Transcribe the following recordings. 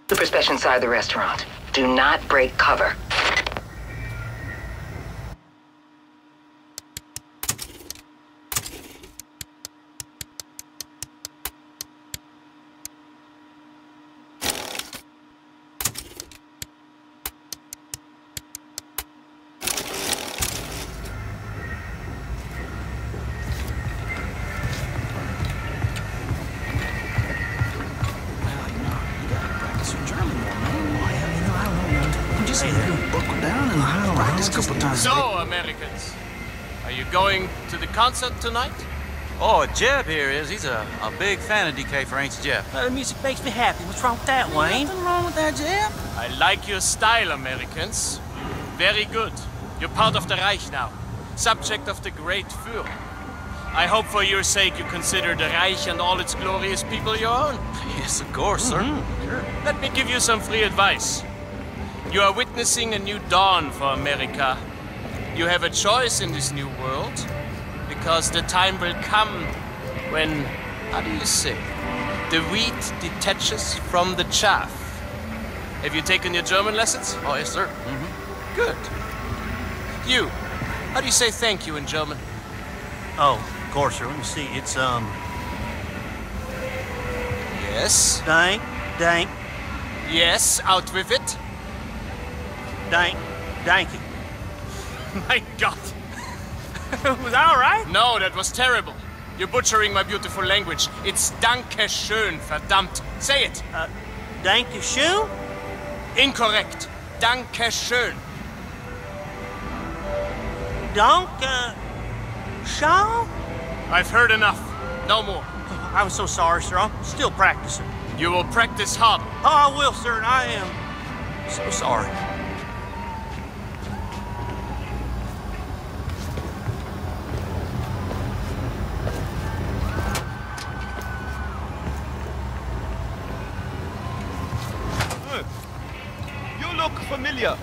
Super special inside the restaurant. Do not break cover. So, Americans, are you going to the concert tonight? Oh, Jeb here is. He's a big fan of DK for Ain't Jeb. The music makes me happy. What's wrong with that, Wayne? Nothing wrong with that, Jeb. I like your style, Americans. Very good. You're part of the Reich now. Subject of the great Führer. I hope for your sake you consider the Reich and all its glorious people your own. Yes, of course, sir. Sure. Let me give you some free advice. You are witnessing a new dawn for America. You have a choice in this new world, because the time will come when, how do you say, the wheat detaches from the chaff. Have you taken your German lessons? Oh, yes, sir. Good. You, how do you say thank you in German? Oh, of course, sir. Let me see. It's, Yes. dank. Yes, out with it. Danky. My God. Was that all right? No, that was terrible. You're butchering my beautiful language. It's Danke schön, verdammt. Say it. Danke schön? Incorrect. Danke schön. Danke schön? I've heard enough. No more. I'm so sorry, sir. I'm still practicing. You will practice hard. Oh, I will, sir, and I am so sorry. You look familiar.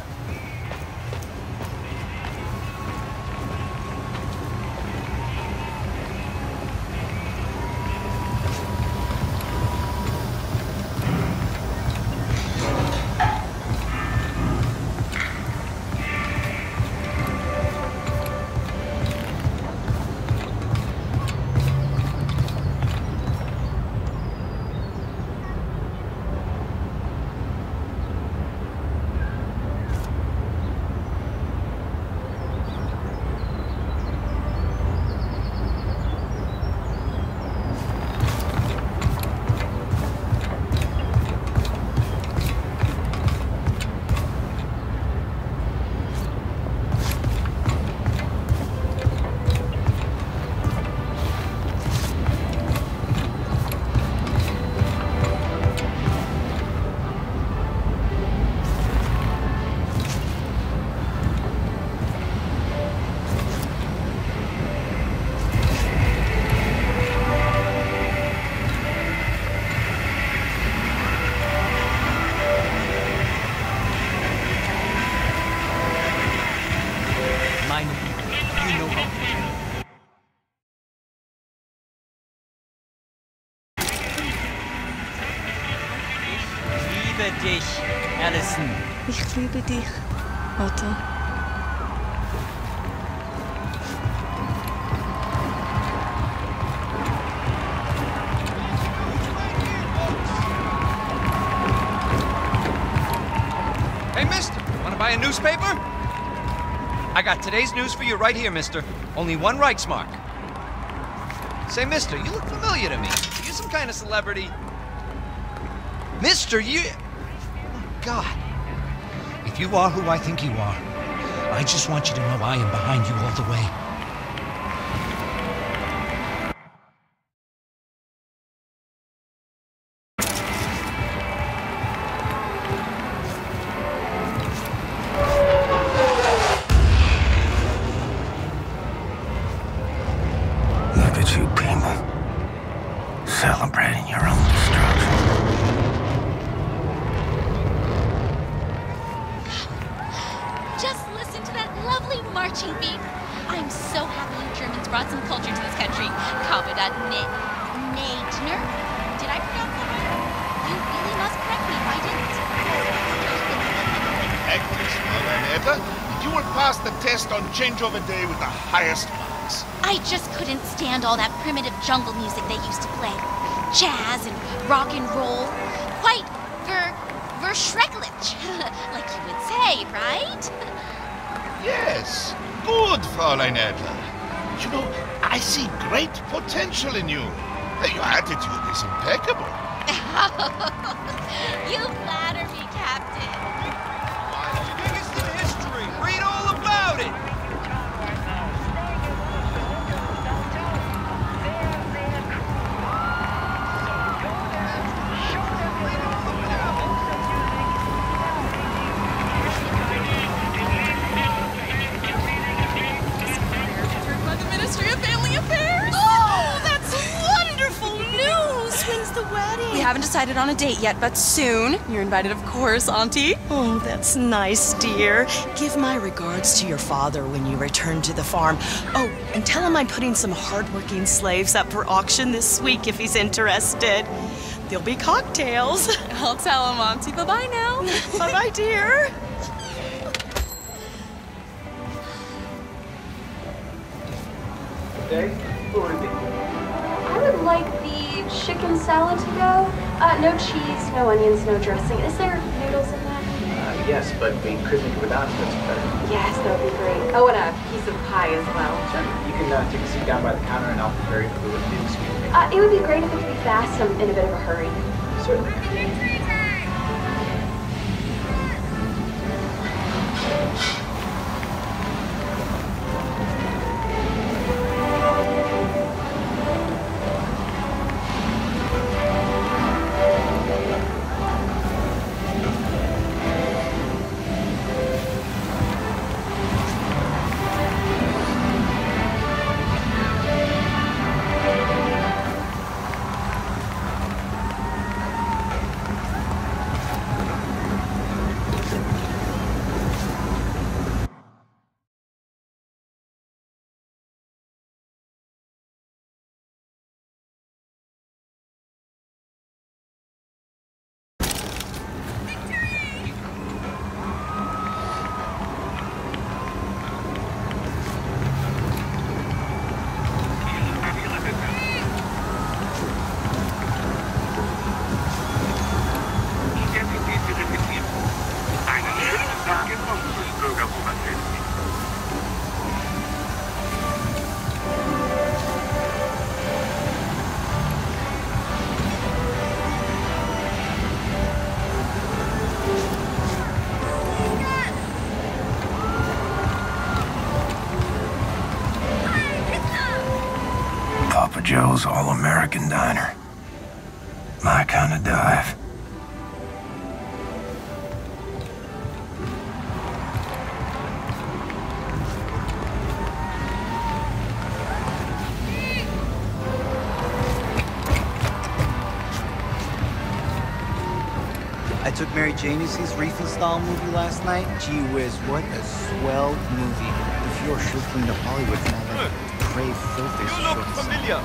dich, Allison. Ich liebe dich, Otto. Hey, mister, wanna buy a newspaper? I got today's news for you right here, mister. Only one Reichsmark. Say, mister, you look familiar to me. Are you some kind of celebrity? Mister, you... Oh, God. If you are who I think you are, I just want you to know I am behind you all the way. Look at you people, celebrating your own destruction. Just listen to that lovely marching beat. I'm Leonetta, and you will pass the test on changeover day with the highest marks. I just couldn't stand all that primitive jungle music they used to play. Jazz and rock and roll. Quite verschrecklich, like you would say, right? Yes, good, Fräulein Adler. You know, I see great potential in you. Your attitude is impeccable. You flatter me, Captain. Biggest in history. Read all about it. By the Ministry of Family Affairs. Oh, that's wonderful news. When's the wedding? We haven't decided on a date yet, but soon. You're invited, of course, Auntie. Oh, that's nice, dear. Give my regards to your father when you return to the farm. Oh, and tell him I'm putting some hardworking slaves up for auction this week if he's interested. There'll be cocktails. I'll tell him, Auntie. Bye-bye now. Bye-bye, dear. I would like the chicken salad to go. No cheese, no onions, no dressing. Is there noodles in that? Yes, but we could make it without it. That's better. Yes, that would be great. Oh, and a piece of pie as well. Sure. You can take a seat down by the counter and I'll prepare you for the excuse me. It would be great if it could be fast. I'm in a bit of a hurry. Certainly. Papa Joe's All-American Diner. My kind of dive. I took Mary Jane to see his Wolfenstein movie last night. Gee whiz, what a swell movie. The Fuhrer sure cleaned up Hollywood from all that depraved filth they You look familiar.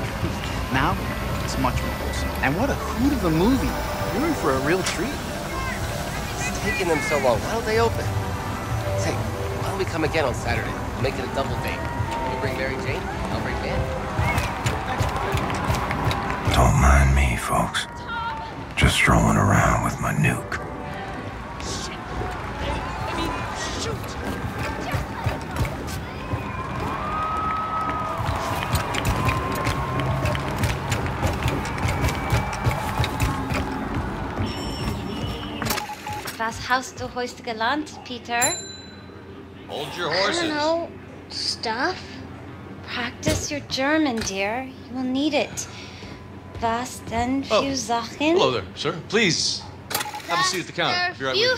Now, it's much more wholesome. And what a hoot of a movie. You're in for a real treat. It's taking them so long. Why don't they open? Say, why don't we come again on Saturday? We'll make it a double date. You bring Mary Jane, I'll bring Dan. Don't mind me, folks. Just strolling around with my nuke. Was hast du heute gelernt, Peter? Hold your I horses. don't know. Stuff? Practice your German, dear. You will need it. Was denn für Sachen? Hello there, sir. Please, have a seat at the counter. Be right with you.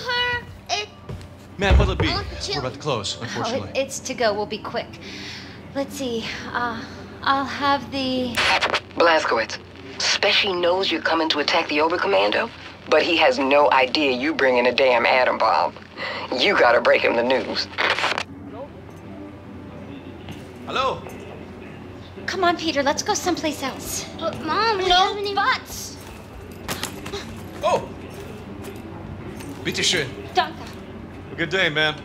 Ma'am, what'll it be? We're about to close, unfortunately. Oh, it's to go. We'll be quick. Let's see. I'll have the... Blazkowicz, Speshy knows you're coming to attack the Oberkommando, but he has no idea you bring in a damn atom bomb. You gotta break him the news. Hello? Come on, Peter. Let's go someplace else. But, Mom, No buts. Oh! Bitte schön. Danke. Have a good day, ma'am.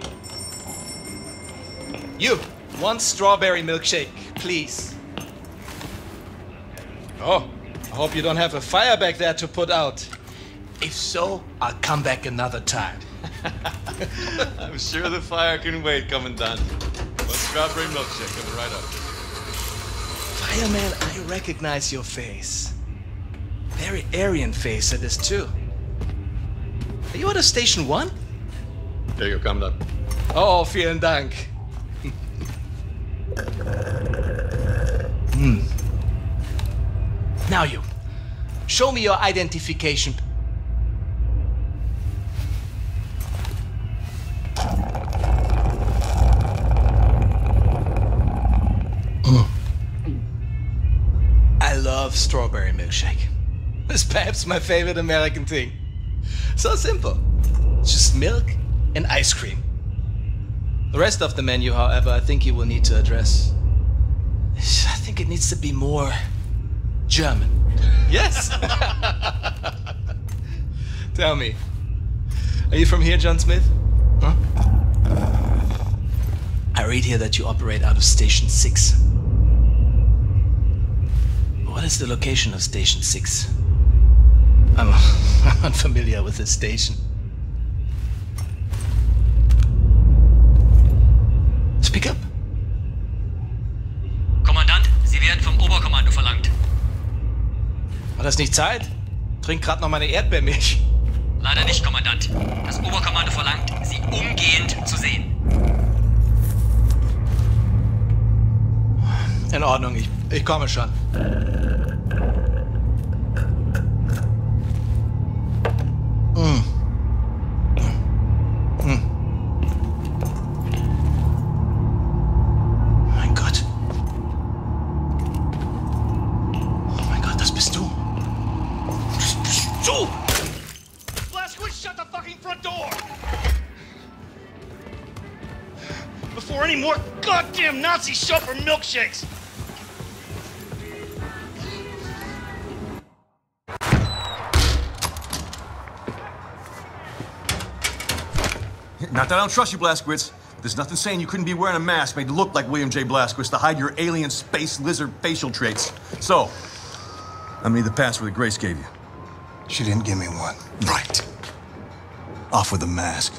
You, one strawberry milkshake, please. Oh, I hope you don't have a fire back there to put out. If so, I'll come back another time. I'm sure the fire can wait, Commandant. One strawberry milkshake coming right up. Fireman, I recognize your face. Very Aryan face it is too. Are you at a Station 1? There you go, Commandant. Oh, vielen Dank. Now you, show me your identification. I love strawberry milkshake. It's perhaps my favorite American thing. So simple. Just milk and ice cream. The rest of the menu, however, I think you will need to address. I think it needs to be more German. Yes! Tell me, are you from here, John Smith? Huh? I read here that you operate out of Station 6. What is the location of Station 6? I'm unfamiliar with this station. Speak up. Kommandant, Sie werden vom Oberkommando verlangt. War das nicht Zeit? Trink grad noch meine Erdbeermilch. Leider nicht, Kommandant. Das Oberkommando verlangt, Sie umgehend zu sehen. In Ordnung, ich komme schon. Mein Gott. Oh mein Gott, das bist du. Das bist du! Blazkowicz, shut the fucking front door! Before any more goddamn Nazis show up for milkshakes! Not that I don't trust you, Blazkowicz. There's nothing saying you couldn't be wearing a mask made to look like William J. Blazkowicz to hide your alien space lizard facial traits. So, I need the password that Grace gave you. She didn't give me one. Right. Off with the mask.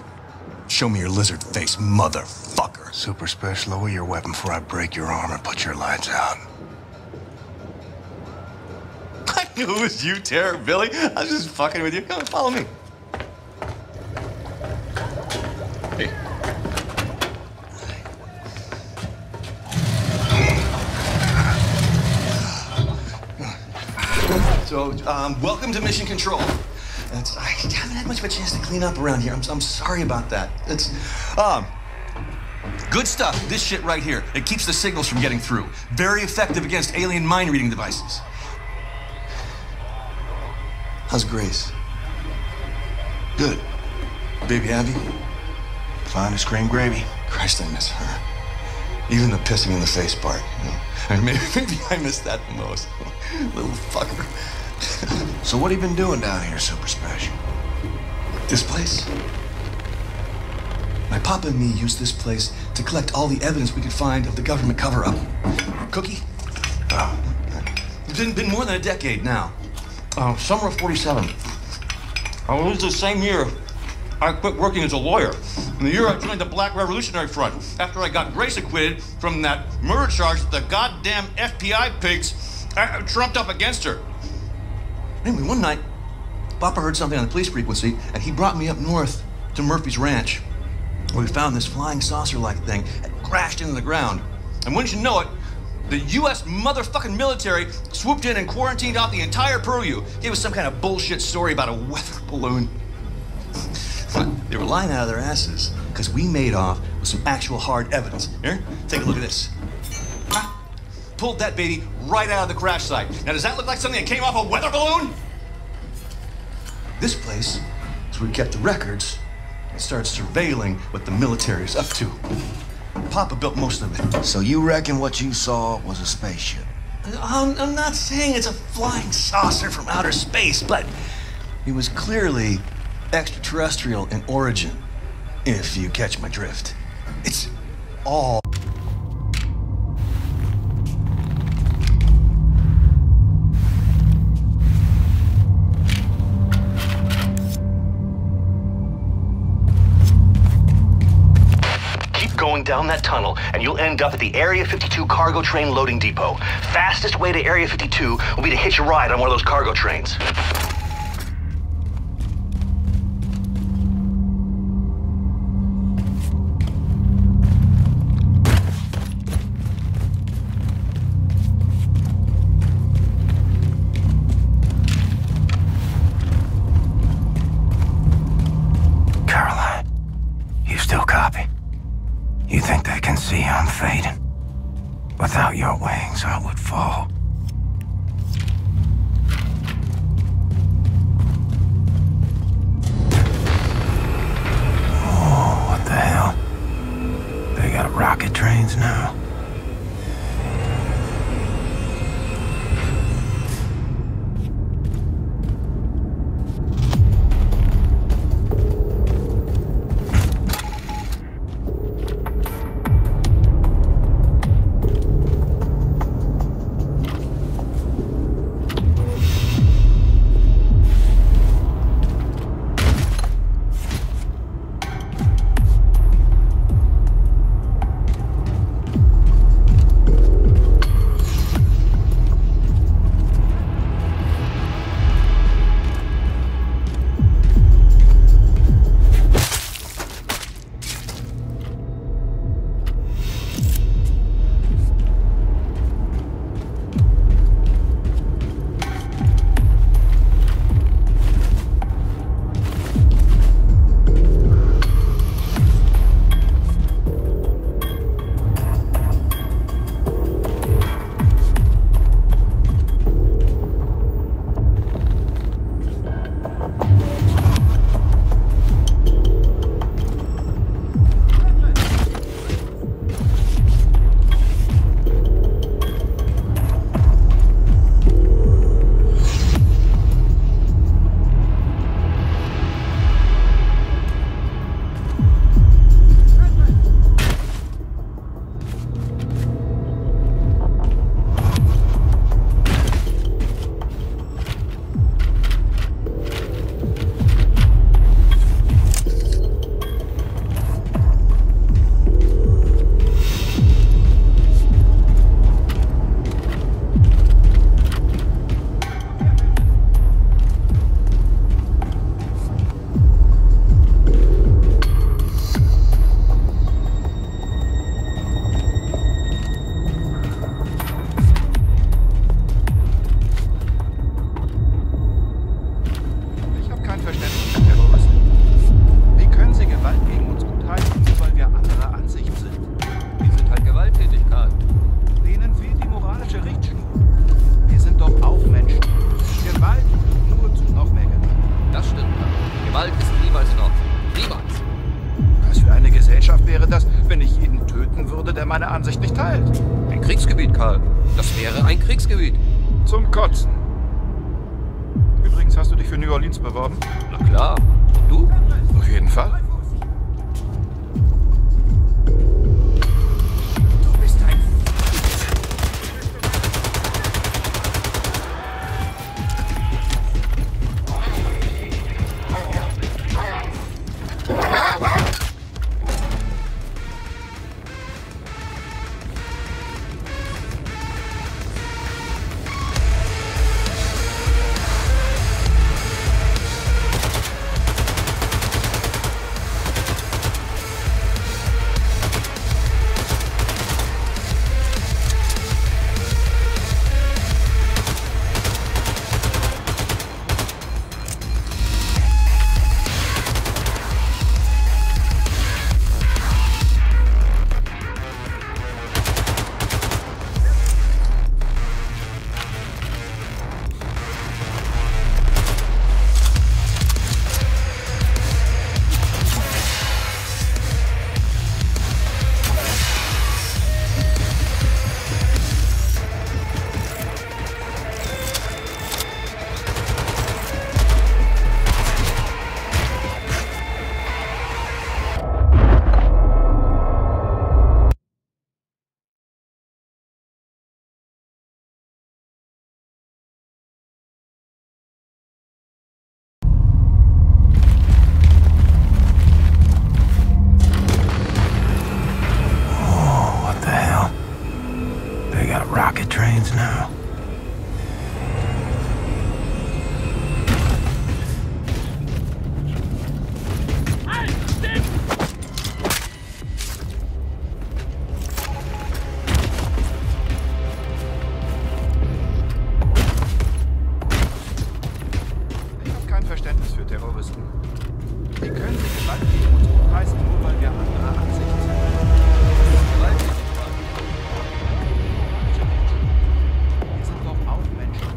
Show me your lizard face, motherfucker. Super Special, lower your weapon before I break your arm and put your lights out. I knew it was you, Terror Billy. I was just fucking with you. Come on, follow me. Hey. So, welcome to Mission Control. I haven't had much of a chance to clean up around here. I'm sorry about that. It's, good stuff. This shit right here. It keeps the signals from getting through. Very effective against alien mind-reading devices. How's Grace? Good. Baby Abby? Fine as cream gravy. Christ, I miss her. Even the pissing in the face part. You know? And maybe I miss that the most. Little fucker. So what have you been doing down here, Super Special? This place? My papa and me used this place to collect all the evidence we could find of the government cover-up. Cookie? Oh. It's been more than a decade now. Summer of '47. It was the same year I quit working as a lawyer. In the year I joined the Black Revolutionary Front, after I got Grace acquitted from that murder charge that the goddamn FBI pigs trumped up against her. Anyway, one night, Papa heard something on the police frequency, and he brought me up north to Murphy's Ranch, where we found this flying saucer-like thing that crashed into the ground. And wouldn't you know it, the U.S. motherfucking military swooped in and quarantined out the entire purview. Gave us some kind of bullshit story about a weather balloon. They were lying out of their asses, because we made off with some actual hard evidence. Here, take a look at this. Pulled that baby right out of the crash site. Now, does that look like something that came off a weather balloon? This place is where we kept the records and started surveilling what the military's up to. Papa built most of it. So you reckon what you saw was a spaceship? I'm not saying it's a flying saucer from outer space, but it was clearly extraterrestrial in origin, if you catch my drift. It's all going down that tunnel, and you'll end up at the Area 52 cargo train loading depot. Fastest way to Area 52 will be to hitch a ride on one of those cargo trains. You think they can see I'm fading? Without your wings, I would fall. Oh, what the hell? They got rocket trains now? meine Ansicht nicht teilt. Ein Kriegsgebiet, Karl. Das wäre ein Kriegsgebiet. Zum Kotzen. Übrigens, hast du dich für New Orleans beworben? Na klar. Und du? Auf jeden Fall. Du bist ein... unsere Gewalt gegen uns gutheißen, nur weil wir anderer Ansicht sind. Gewalt ist Gewalt. Wir sind doch auch Menschen.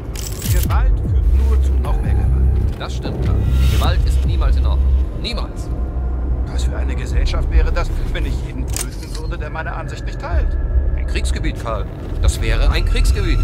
Gewalt führt nur zu noch mehr Gewalt. Das stimmt, Karl. Gewalt ist niemals in Ordnung. Niemals. Was für eine Gesellschaft wäre das, wenn ich jeden töten würde, der meine Ansicht nicht teilt? Ein Kriegsgebiet, Karl. Das wäre ein Kriegsgebiet.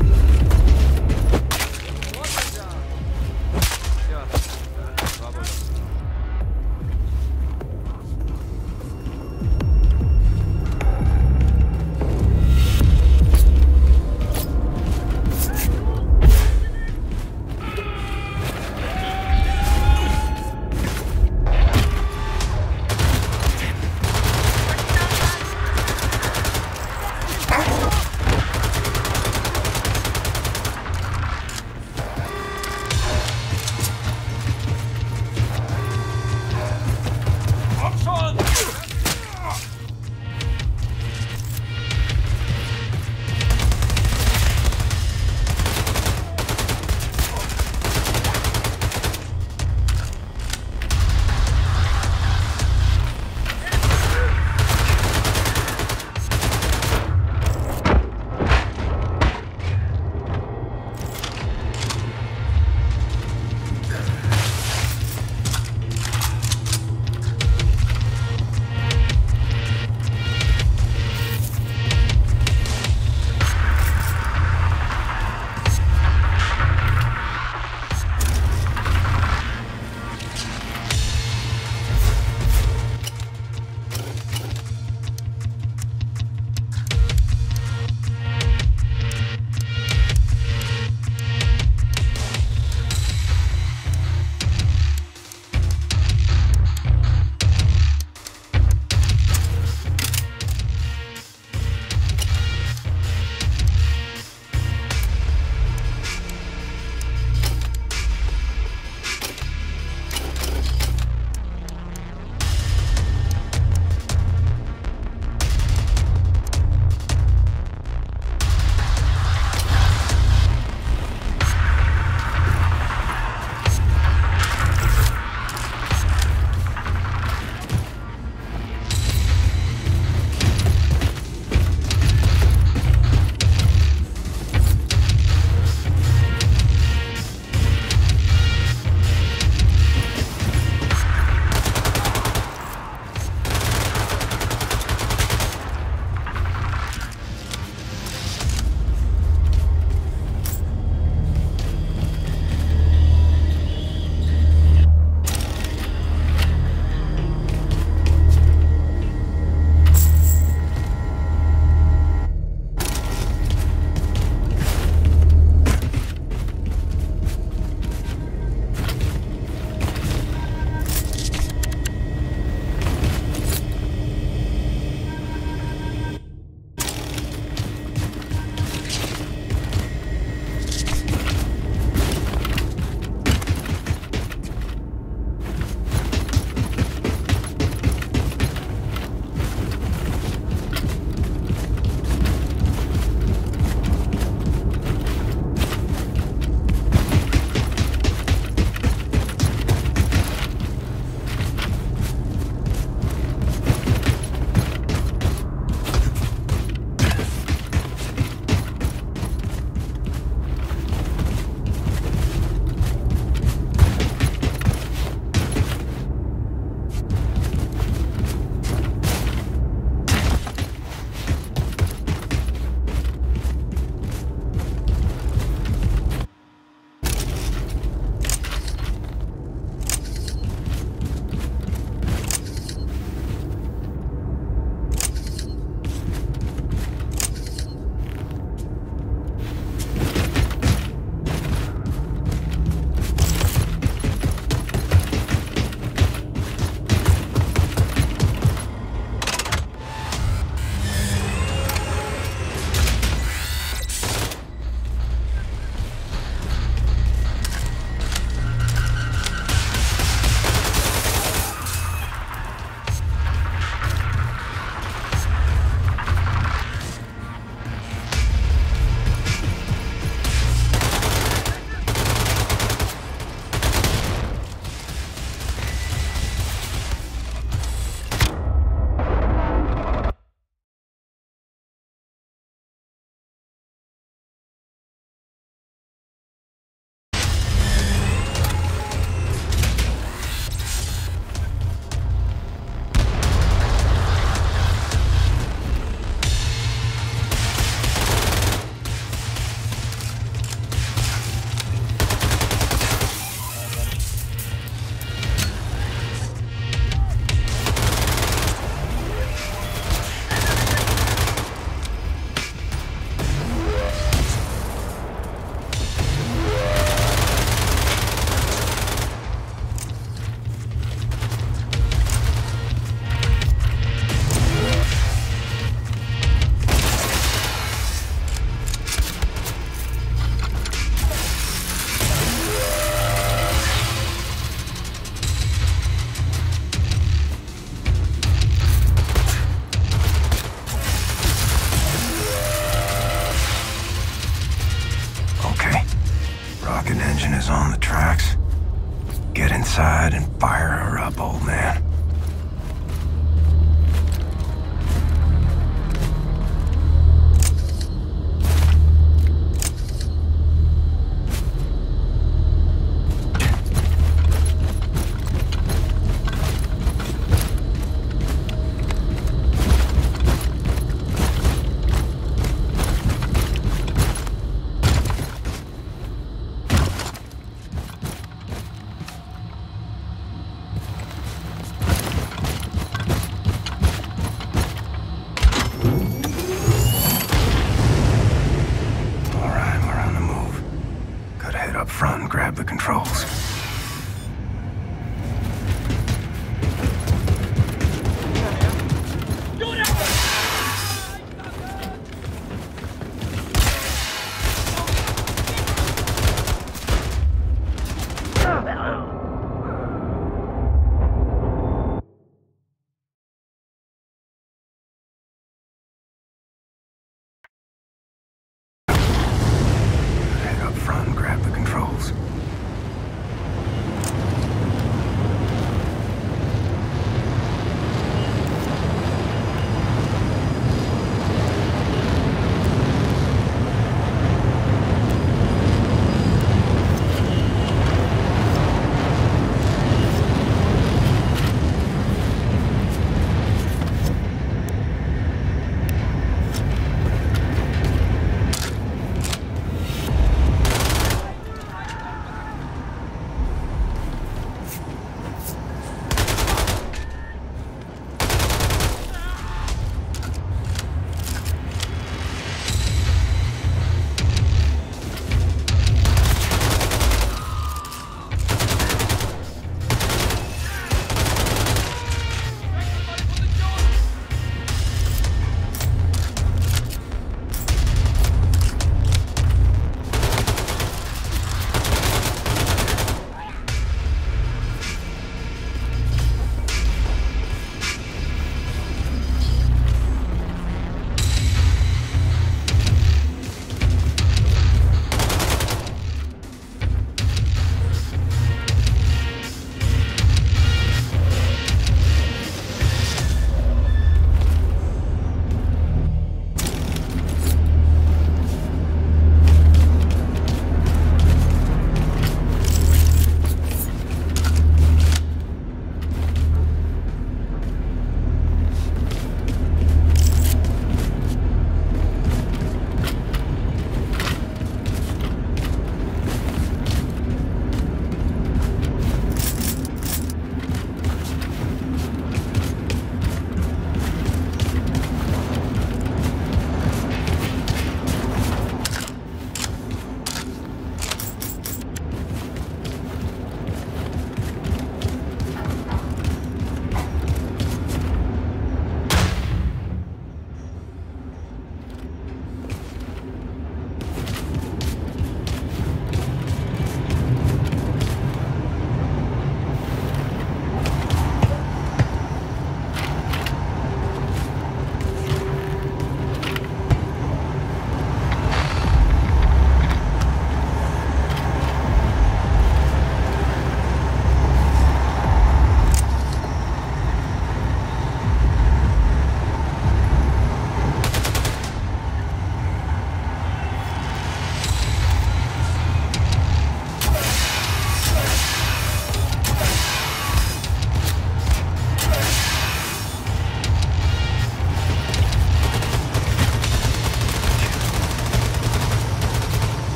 old man.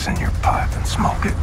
this in your pipe and smoke it.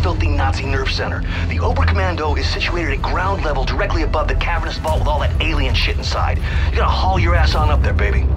filthy Nazi nerve center. The Oberkommando is situated at ground level directly above the cavernous vault with all that alien shit inside. You gotta haul your ass on up there, baby.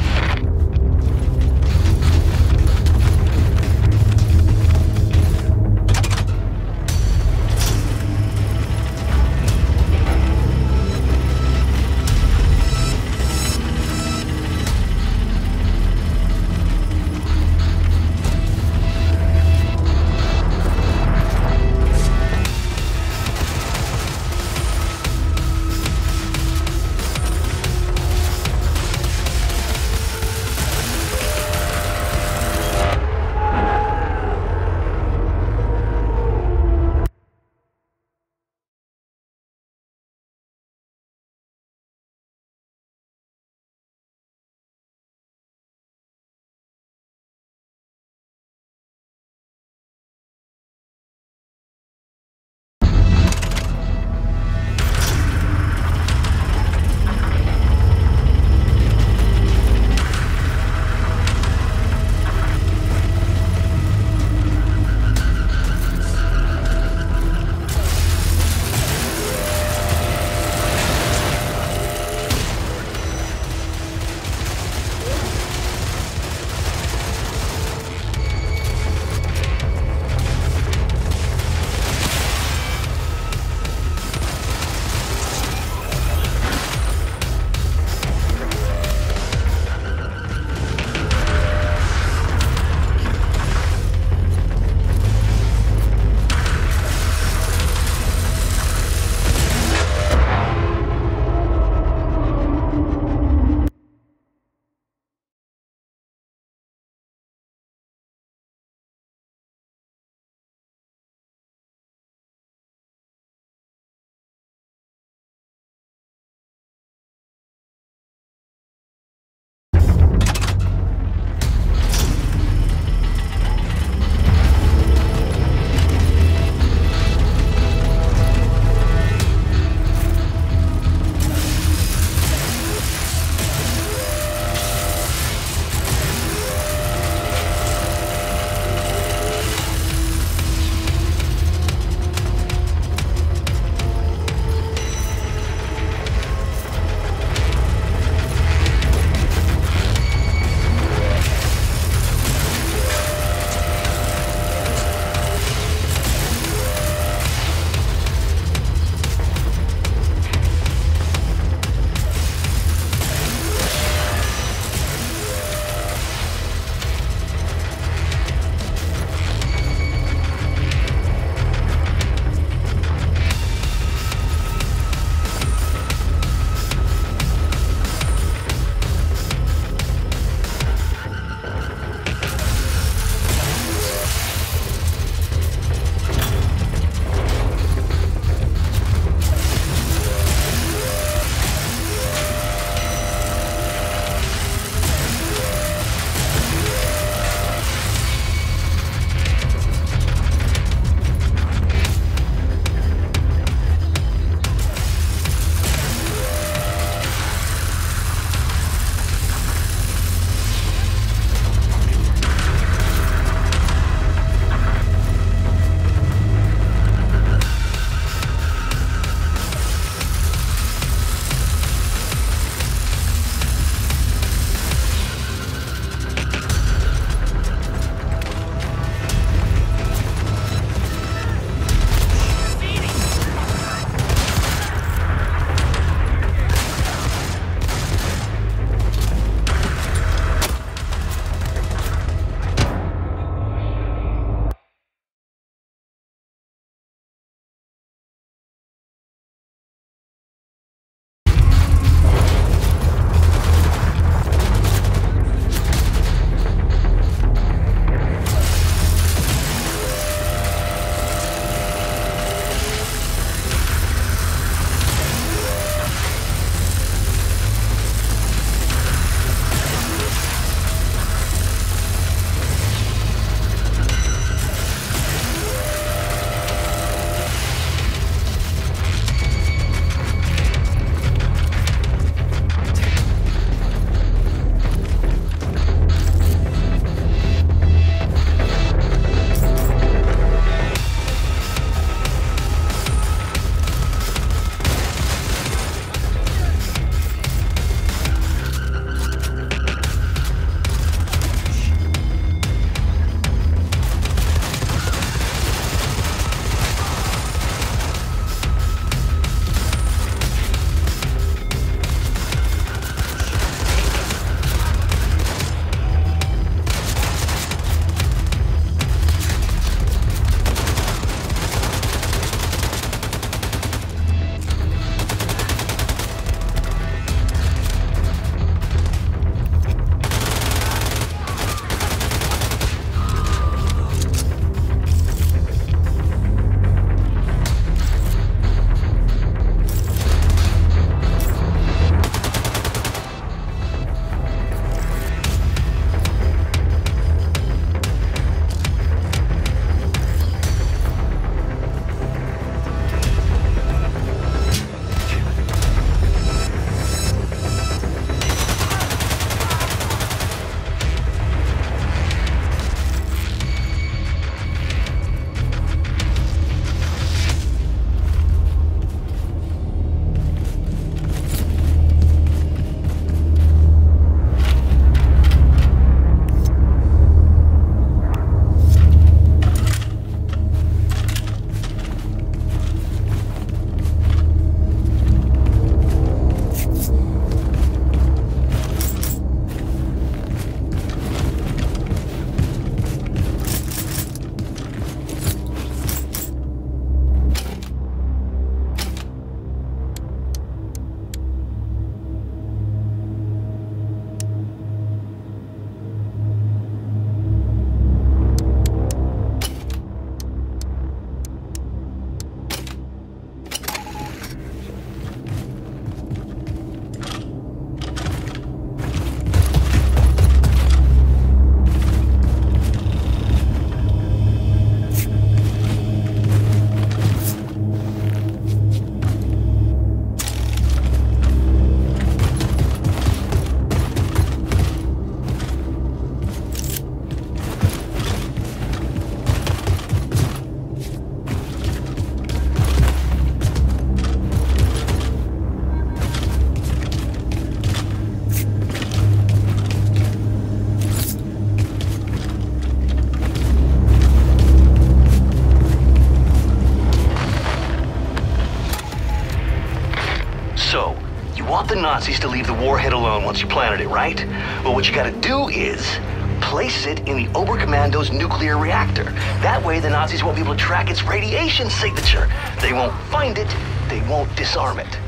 want the Nazis to leave the warhead alone once you planted it, right? Well, what you gotta do is place it in the Oberkommando's nuclear reactor. That way the Nazis won't be able to track its radiation signature. They won't find it, they won't disarm it.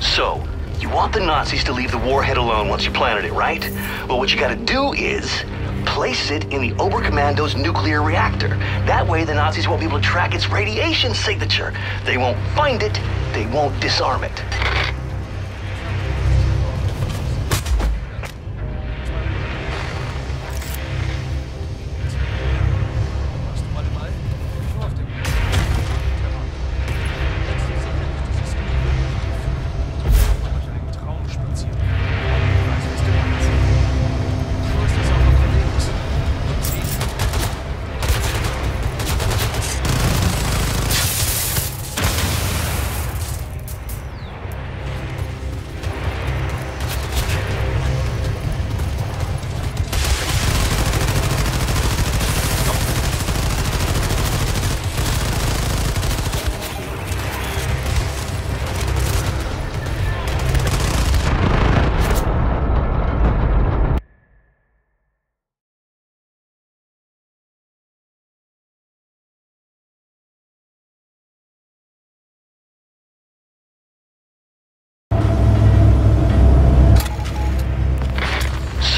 So, you want the Nazis to leave the warhead alone once you planted it, right? Well, what you gotta do is place it in the Oberkommando's nuclear reactor. That way the Nazis won't be able to track its radiation signature. They won't find it, they won't disarm it.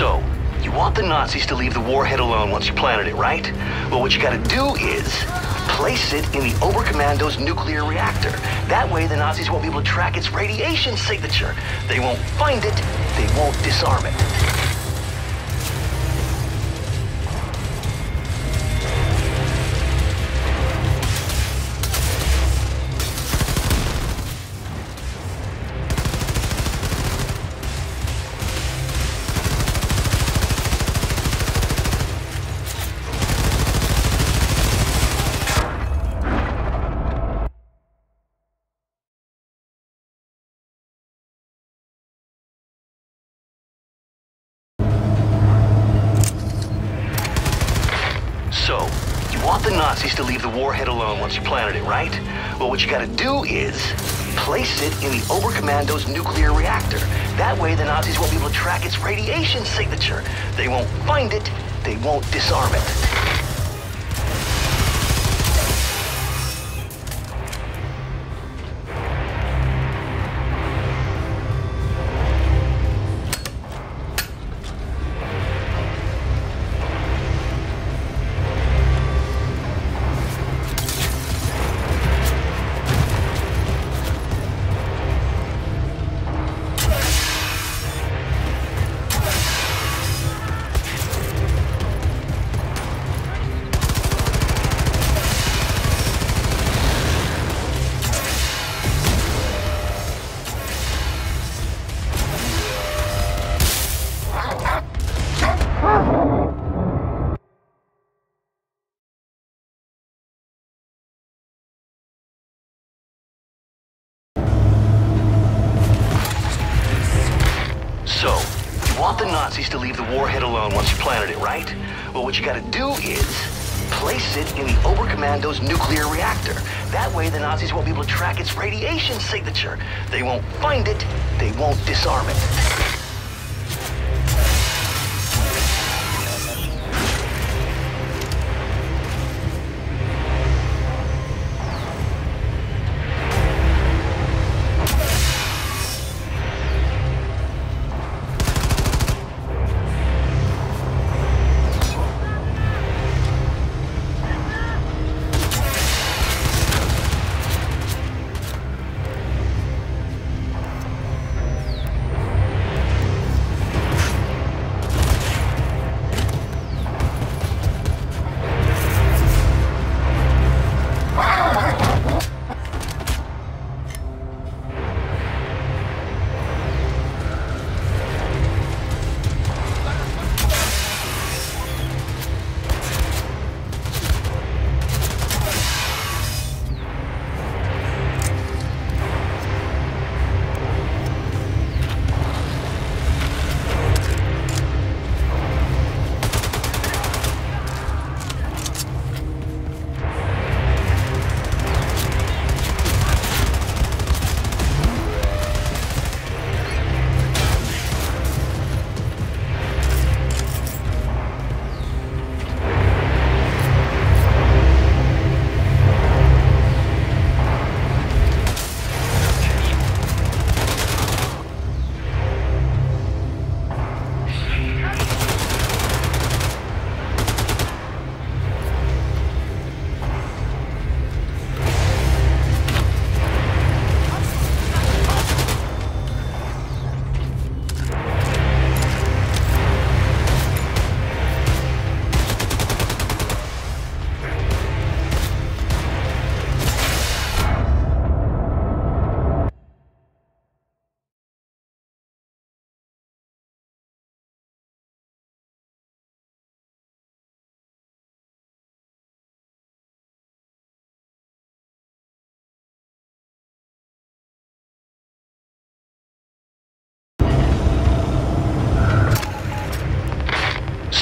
So, you want the Nazis to leave the warhead alone once you planted it, right? Well, what you gotta do is place it in the Oberkommando's nuclear reactor. That way the Nazis won't be able to track its radiation signature. They won't find it, they won't disarm it. So, you want the Nazis to leave the warhead alone once you planted it, right? Well, what you gotta do is place it in the Oberkommando's nuclear reactor. That way the Nazis won't be able to track its radiation signature. They won't find it, they won't disarm it. want the Nazis to leave the warhead alone once you planted it, right? Well, what you gotta do is place it in the Oberkommando's nuclear reactor. That way the Nazis won't be able to track its radiation signature. They won't find it, they won't disarm it.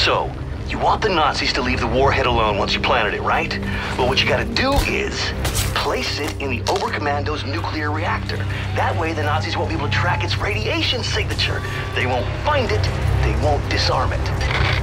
So, you want the Nazis to leave the warhead alone once you planted it, right? Well, what you gotta do is place it in the Oberkommando's nuclear reactor. That way the Nazis won't be able to track its radiation signature. They won't find it, they won't disarm it.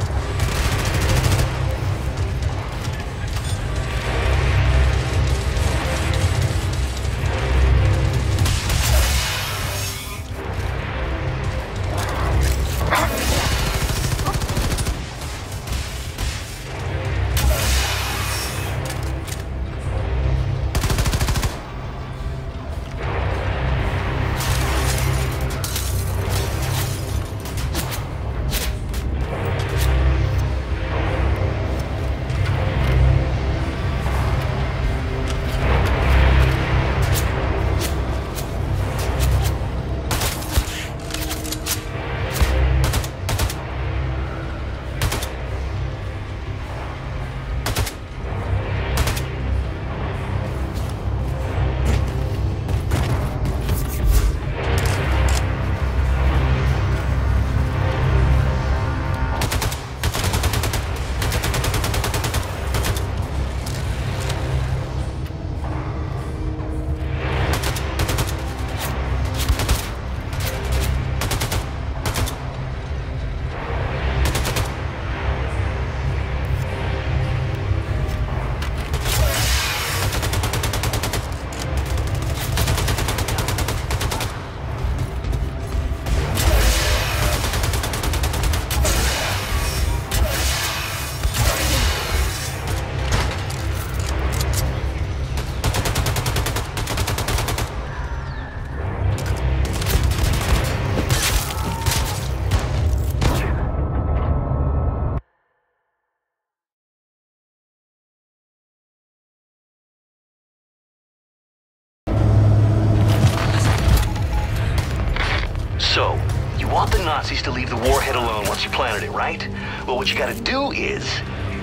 So, you want the Nazis to leave the warhead alone once you planted it, right? Well, what you gotta do is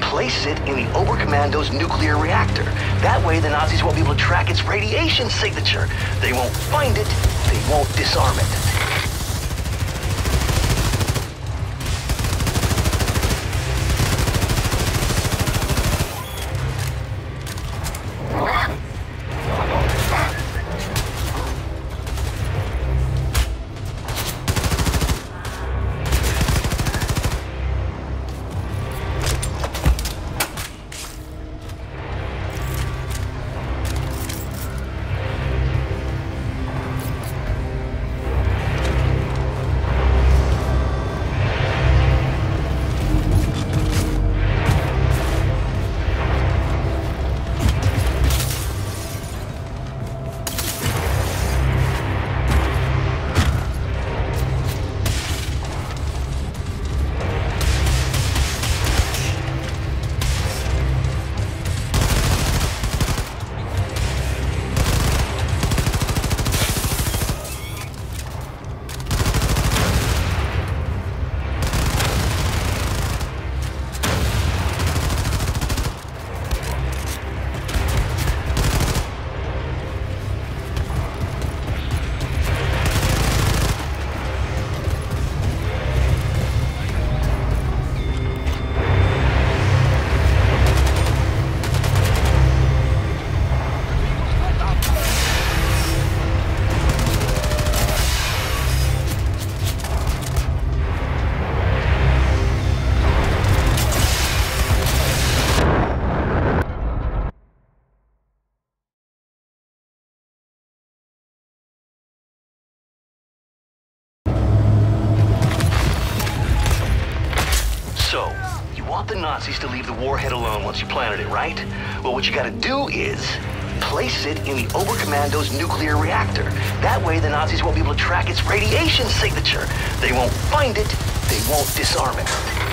place it in the Oberkommando's nuclear reactor. That way the Nazis won't be able to track its radiation signature. They won't find it, they won't disarm it. want the Nazis to leave the warhead alone once you planted it, right? Well, what you gotta do is place it in the Oberkommando's nuclear reactor. That way the Nazis won't be able to track its radiation signature. They won't find it, they won't disarm it.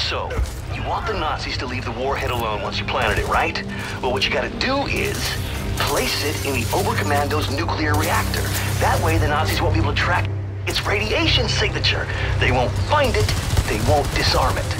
So, you want the Nazis to leave the warhead alone once you planted it, right? Well, what you gotta do is place it in the Oberkommando's nuclear reactor. That way the Nazis won't be able to track its radiation signature. They won't find it, they won't disarm it.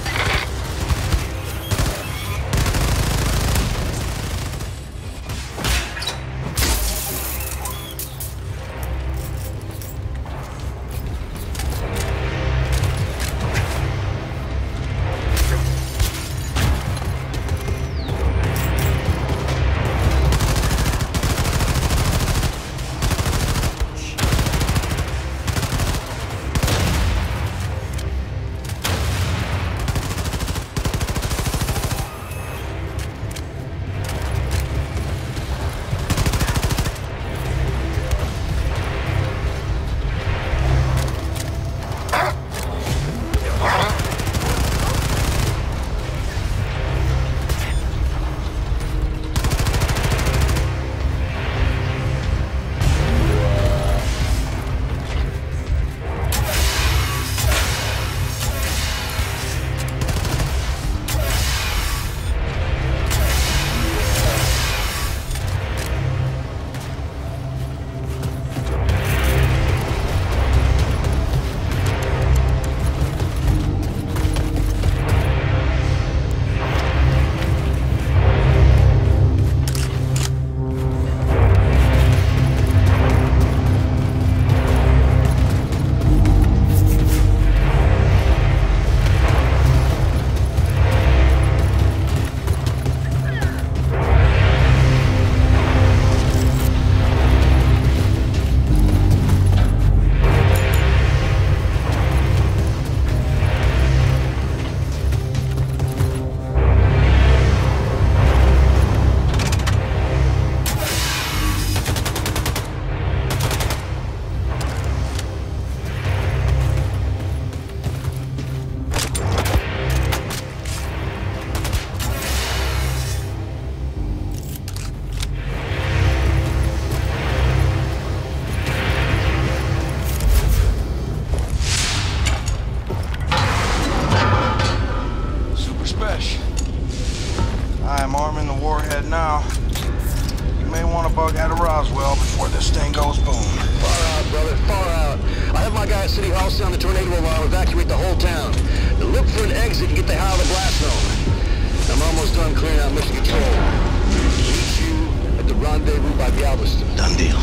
head now. You may want to bug out of Roswell before this thing goes boom. Far out, brother, far out. I have my guy at City Hall sound the tornado alarm, evacuate the whole town. Now look for an exit and get the hell out of the blast zone. I'm almost done clearing out mission control. Meet you at the rendezvous by Galveston. Done deal.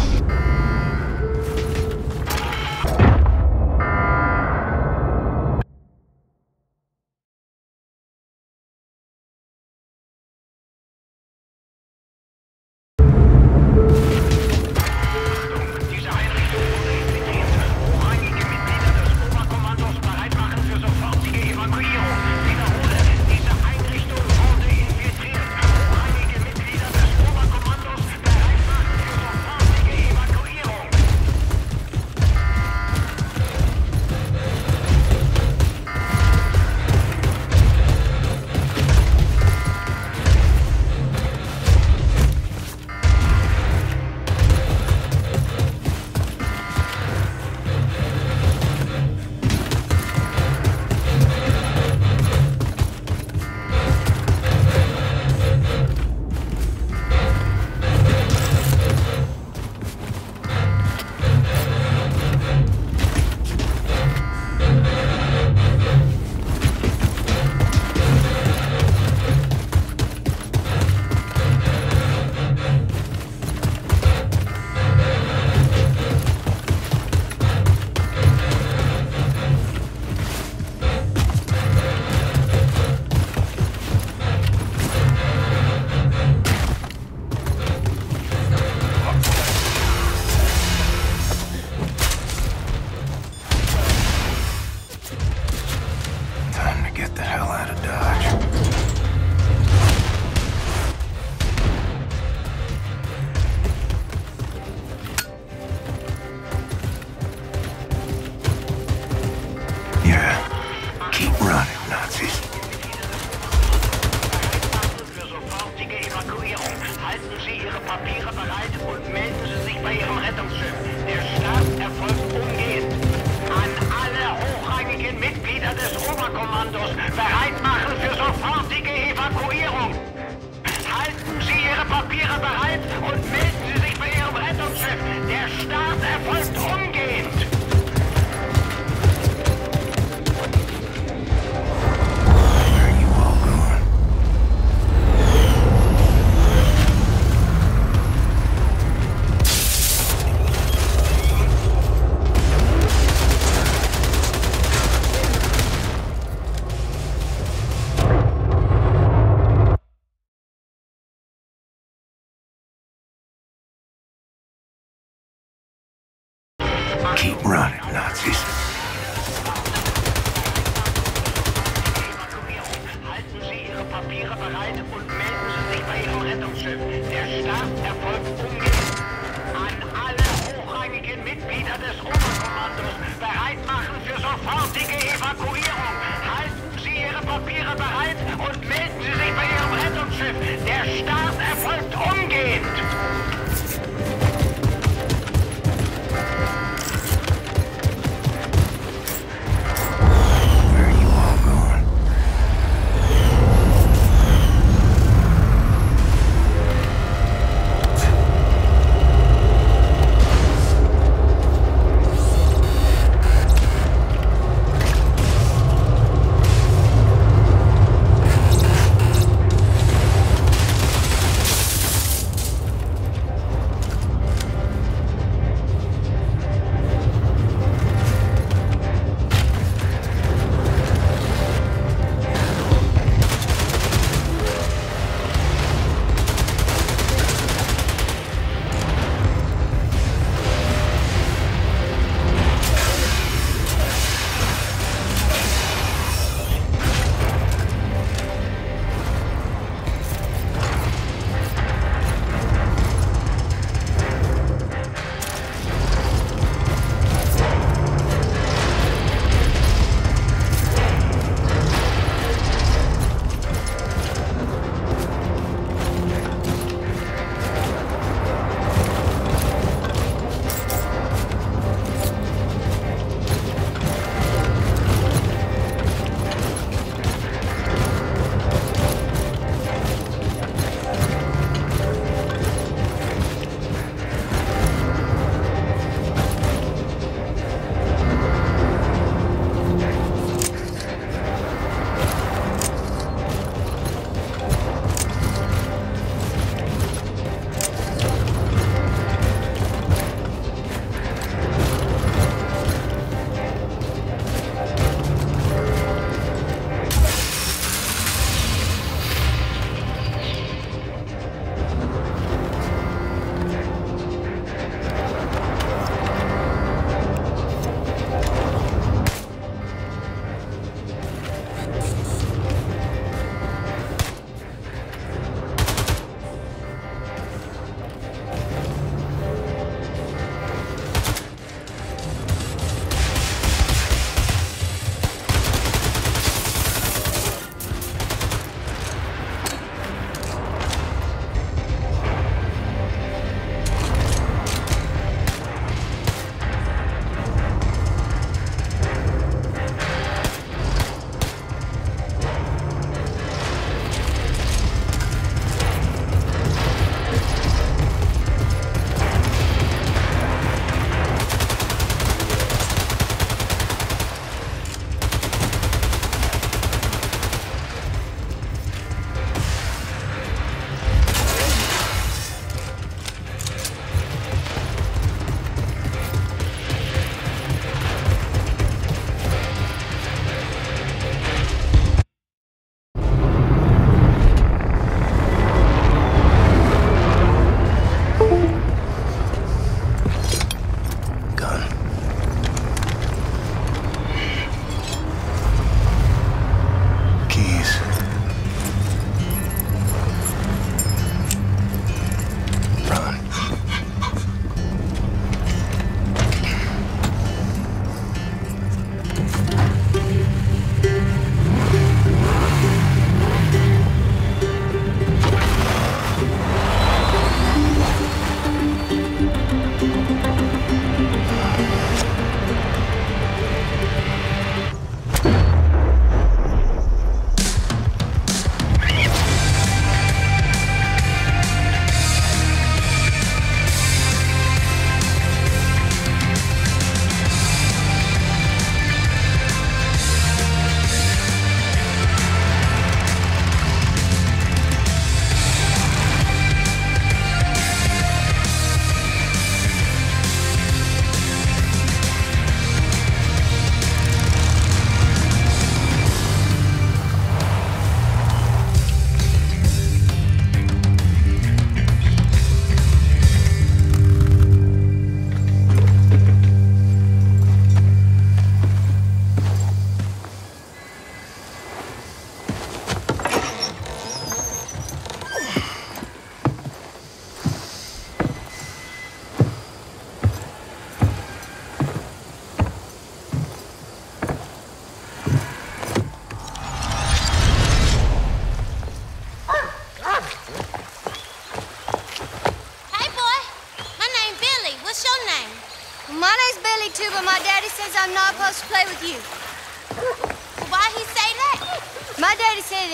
Keep running, Nazis. Halten Sie Ihre Papiere bereit und melden Sie sich bei Ihrem Rettungsschiff. Der Start erfolgt umgehend. An alle hochrangigen Mitglieder des Oberkommandos bereit machen für sofortige Evakuierung. Halten Sie Ihre Papiere bereit und melden Sie sich bei Ihrem Rettungsschiff. Der Start erfolgt umgehend.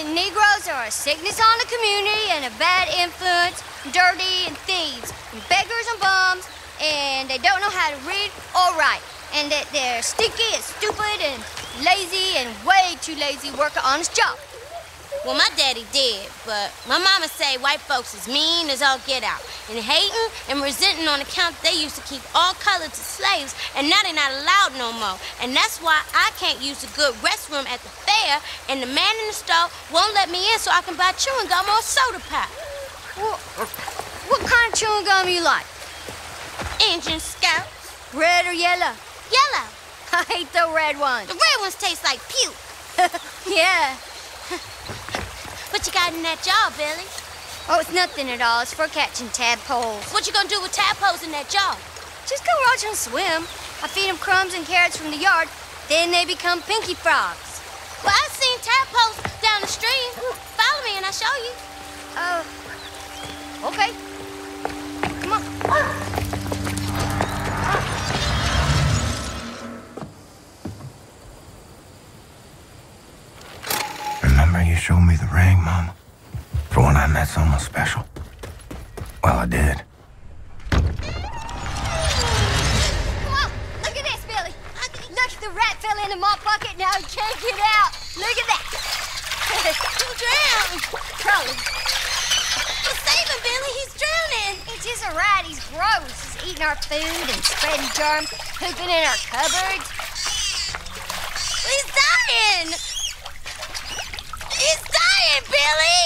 that Negroes are a sickness on the community and a bad influence, dirty and thieves, and beggars and bums, and they don't know how to read or write, and that they're stinky and stupid and lazy and way too lazy to work an honest job. Well, my daddy did, but my mama say white folks is mean as all get out, and hating and resenting on account they used to keep all colors as slaves, and now they're not allowed no more. And that's why I can't use a good restroom at the fair, and the man in the store won't let me in so I can buy chewing gum or soda pop. What kind of chewing gum you like? Engine Scouts. Red or yellow? Yellow. I hate the red ones. The red ones taste like puke. Yeah. What you got in that jar, Billy? Oh, it's nothing at all. It's for catching tadpoles. What you gonna do with tadpoles in that jar? Just go watch them swim. I feed them crumbs and carrots from the yard. Then they become pinky frogs. Well, I've seen tadpoles down the stream. Follow me and I'll show you. Okay. Come on. Remember you showed me the ring, Mama? For when I met someone special? Well, I did. Come on, look at this, Billy. Look, the rat fell in the mop bucket, now he can't get out. Look at that. He'll drown. Probably. Well, save him, Billy, he's drowning. It's just a rat, he's gross. He's eating our food and spreading germs, pooping in our cupboards. He's dying. He's dying, Billy!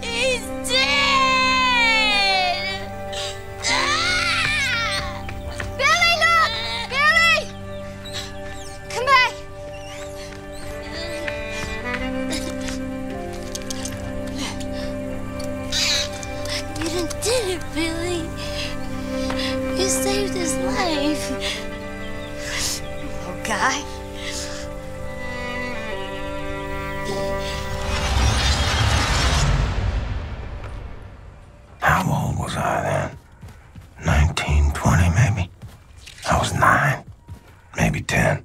He's dead! Ah! Billy, look! Billy! Come back! You did it, Billy. You saved his life. Oh, Guy. How old was I then? 19, 20 maybe? I was 9, maybe 10.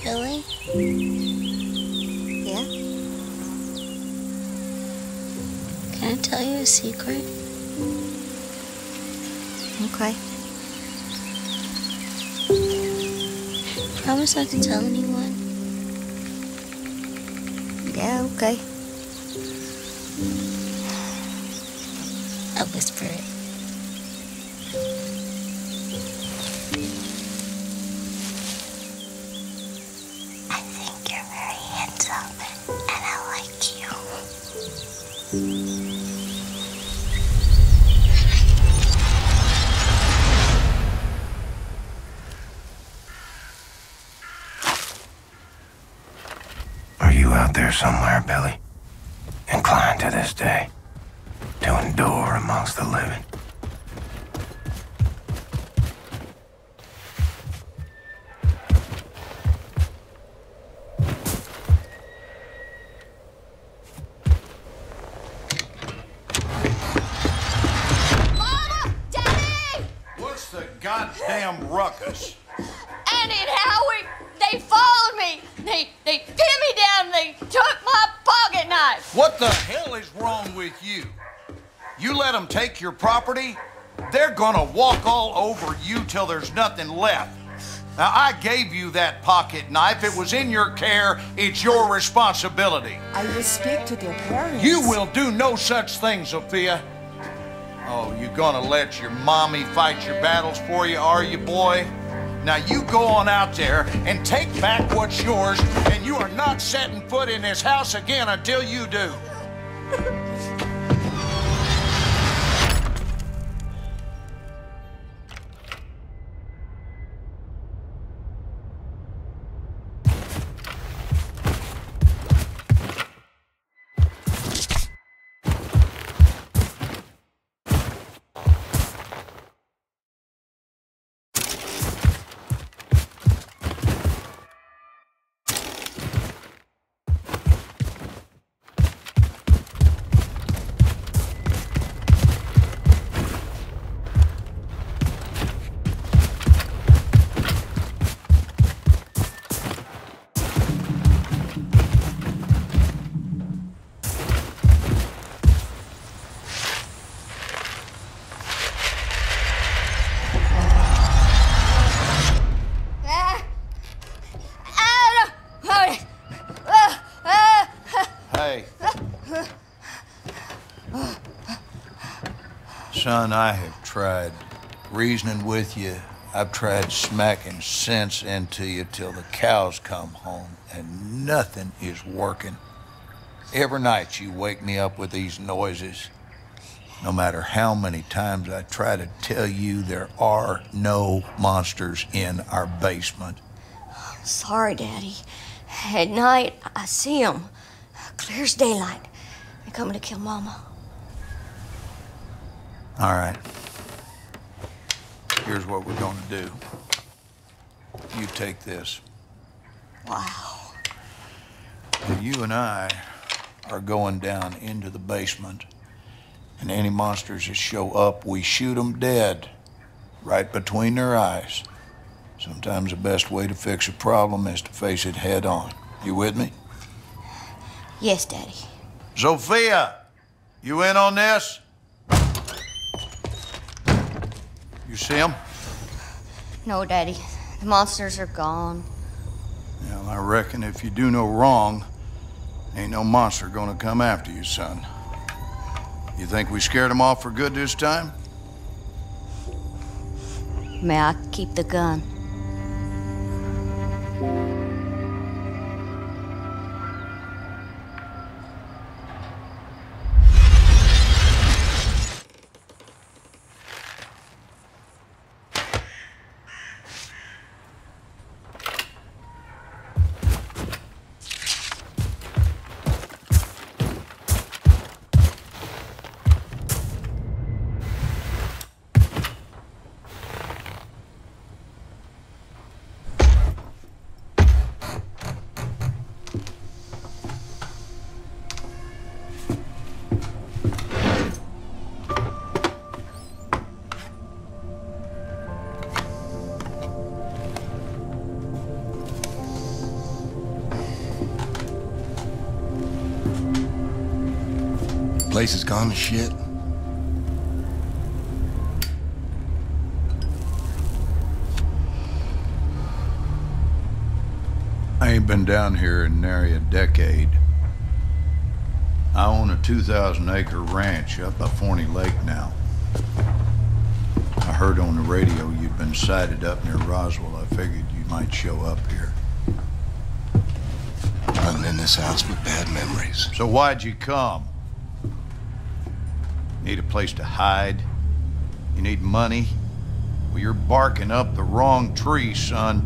Billy? Yeah? Can I tell you a secret? Okay. Promise not to tell anyone. Yeah, okay. I'll whisper it. I think you're very handsome, and I like you. Are you out there somewhere, Billy? Inclined to this day to endure amongst the living? What's the goddamn ruckus? Annie and Howie, they followed me. They pinned me down. They took my pocket knife. What the hell is wrong with you? You let them take your property, they're gonna walk all over you till there's nothing left. Now, I gave you that pocket knife. It was in your care. It's your responsibility. I will speak to their parents. You will do no such thing, Sophia. Oh, you gonna let your mommy fight your battles for you, are you, boy? Now you go on out there and take back what's yours, and you are not setting foot in this house again until you do. Son, I have tried reasoning with you. I've tried smacking sense into you till the cows come home, and nothing is working. Every night you wake me up with these noises. No matter how many times I try to tell you there are no monsters in our basement. Sorry, Daddy. At night, I see them. Clear as daylight. They're coming to kill Mama. All right. Here's what we're gonna do. You take this. Wow. Now, you and I are going down into the basement, and any monsters that show up, we shoot them dead, right between their eyes. Sometimes the best way to fix a problem is to face it head on. You with me? Yes, Daddy. Sophia, you in on this? You see him? No, Daddy. The monsters are gone. Yeah, well, I reckon if you do no wrong, ain't no monster gonna come after you, son. You think we scared them off for good this time? May I keep the gun? Place has gone to shit. I ain't been down here in nary a decade. I own a 2,000-acre ranch up by Forney Lake now. I heard on the radio you'd been sighted up near Roswell. I figured you might show up here. Running in this house with bad memories. So why'd you come? Need a place to hide? You need money? Well, you're barking up the wrong tree, son.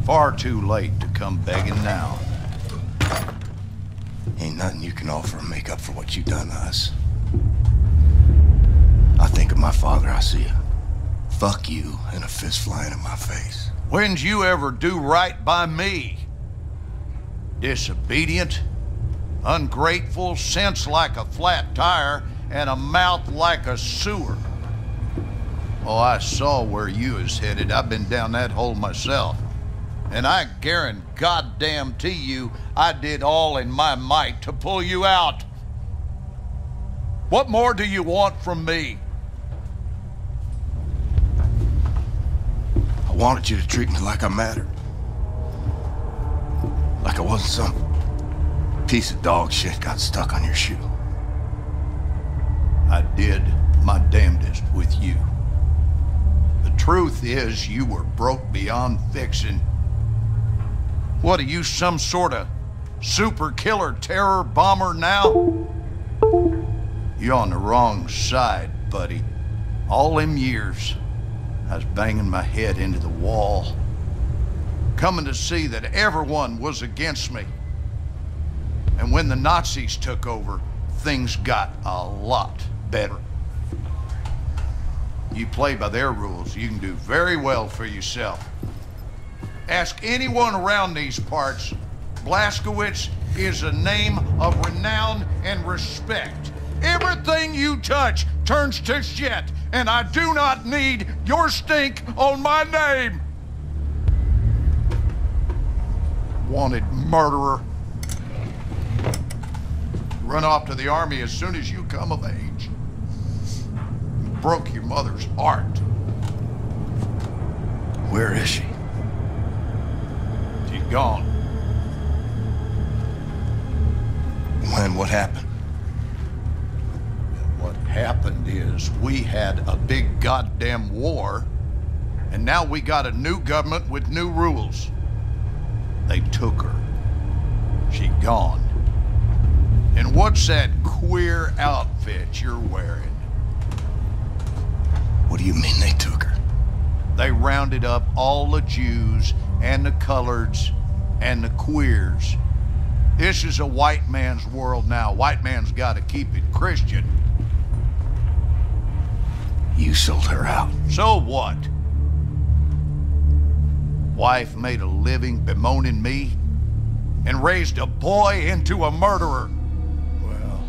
Far too late to come begging now. Ain't nothing you can offer to make up for what you done to us. I think of my father, I see a fuck you and a fist flying in my face. When'd you ever do right by me? Disobedient, ungrateful, sense like a flat tire, and a mouth like a sewer. Oh, I saw where you was headed. I've been down that hole myself. And I guarantee goddamn to you, I did all in my might to pull you out. What more do you want from me? I wanted you to treat me like I mattered. Like I wasn't some piece of dog shit got stuck on your shoe. I did my damnedest with you. The truth is, you were broke beyond fixing. What are you, some sort of super killer terror bomber now? You're on the wrong side, buddy. All them years, I was banging my head into the wall, coming to see that everyone was against me. And when the Nazis took over, things got a lot better. You play by their rules, you can do very well for yourself. Ask anyone around these parts, Blazkowicz is a name of renown and respect. Everything you touch turns to shit, and I do not need your stink on my name. Wanted murderer. Run off to the army as soon as you come of age. You broke your mother's heart. Where is she? She's gone. When? What happened? What happened is we had a big goddamn war, and now we got a new government with new rules. They took her. She gone. And what's that queer outfit you're wearing? What do you mean they took her? They rounded up all the Jews and the coloreds and the queers. This is a white man's world now. White man's got to keep it Christian. You sold her out. So what? Wife made a living bemoaning me and raised a boy into a murderer. Well,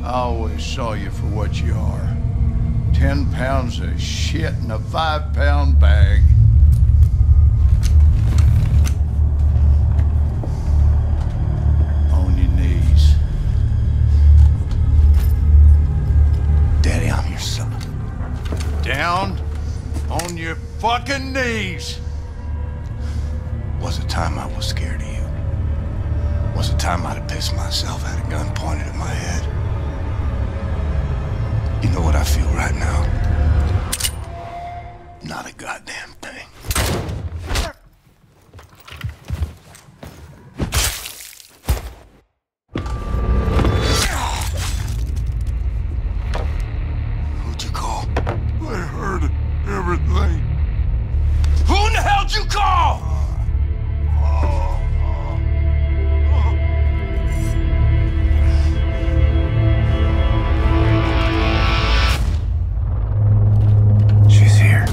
I always saw you for what you are. 10 pounds of shit in a 5-pound bag. On your knees. Daddy, I'm your son. Down on your fucking knees. Was a time I was scared of you. Was a time I'd have pissed myself, had a gun pointed at my head. You know what I feel right now? Not a goddamn thing. Who'd you call? I heard everything. Who in the hell'd you call? She's here.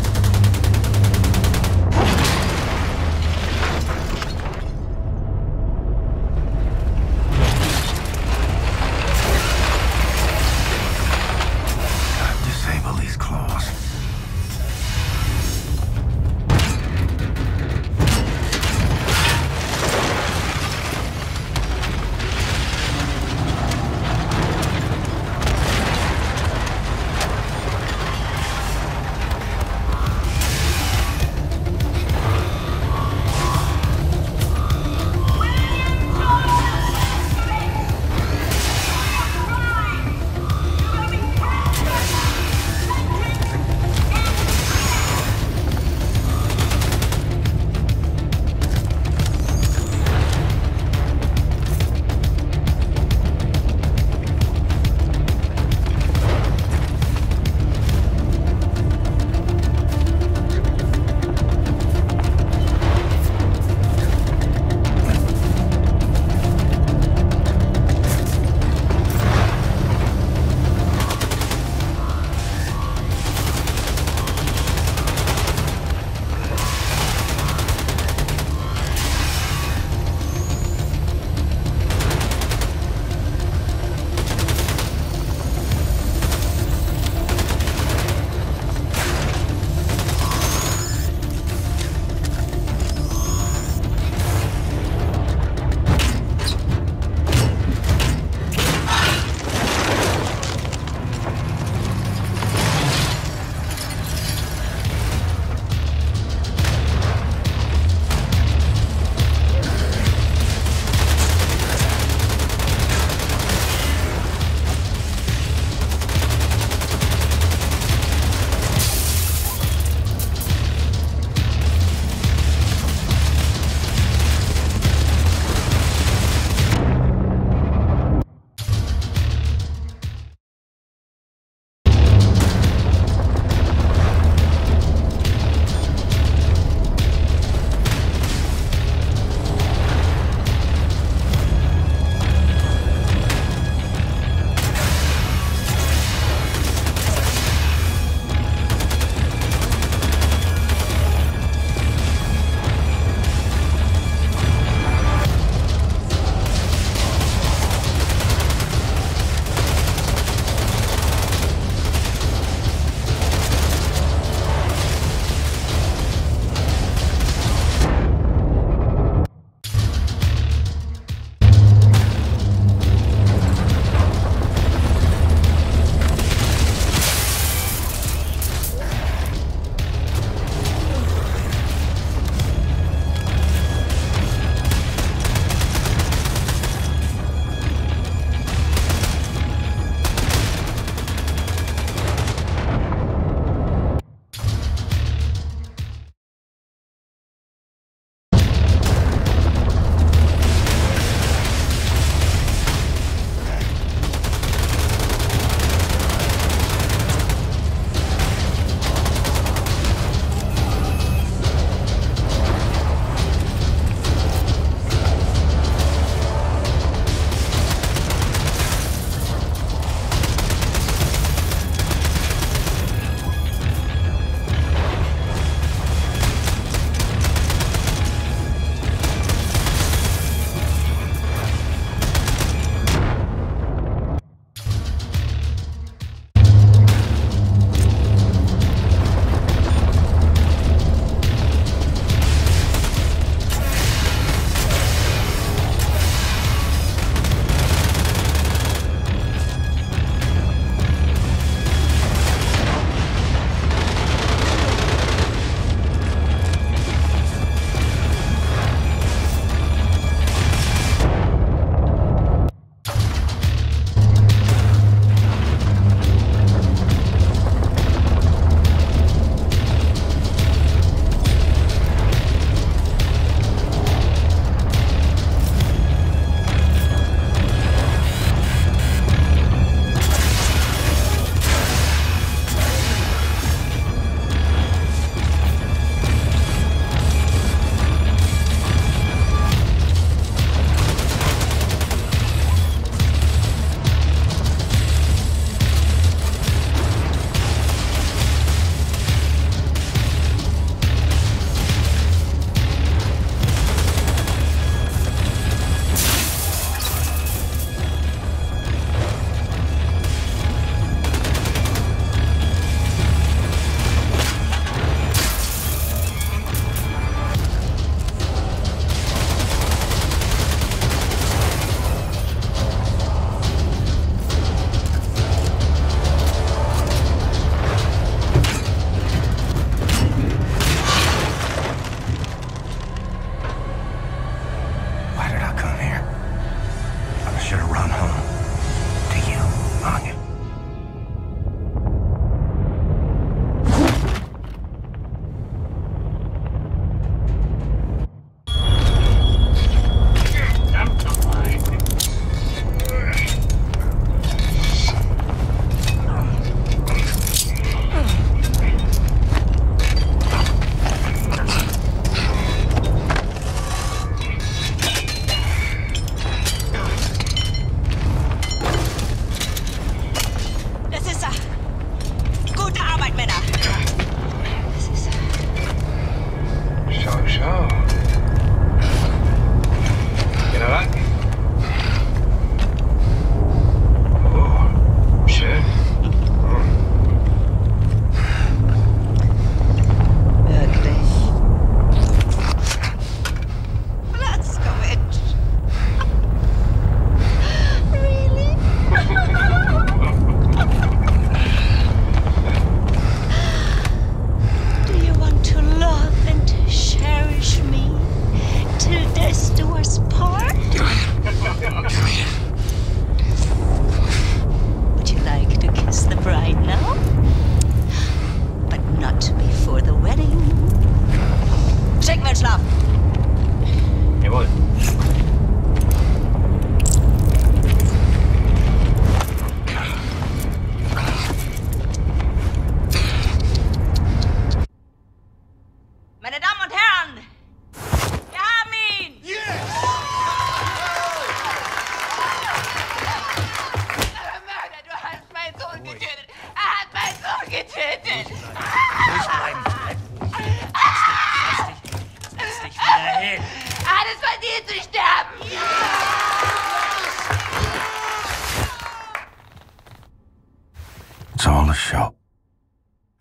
It's all a show.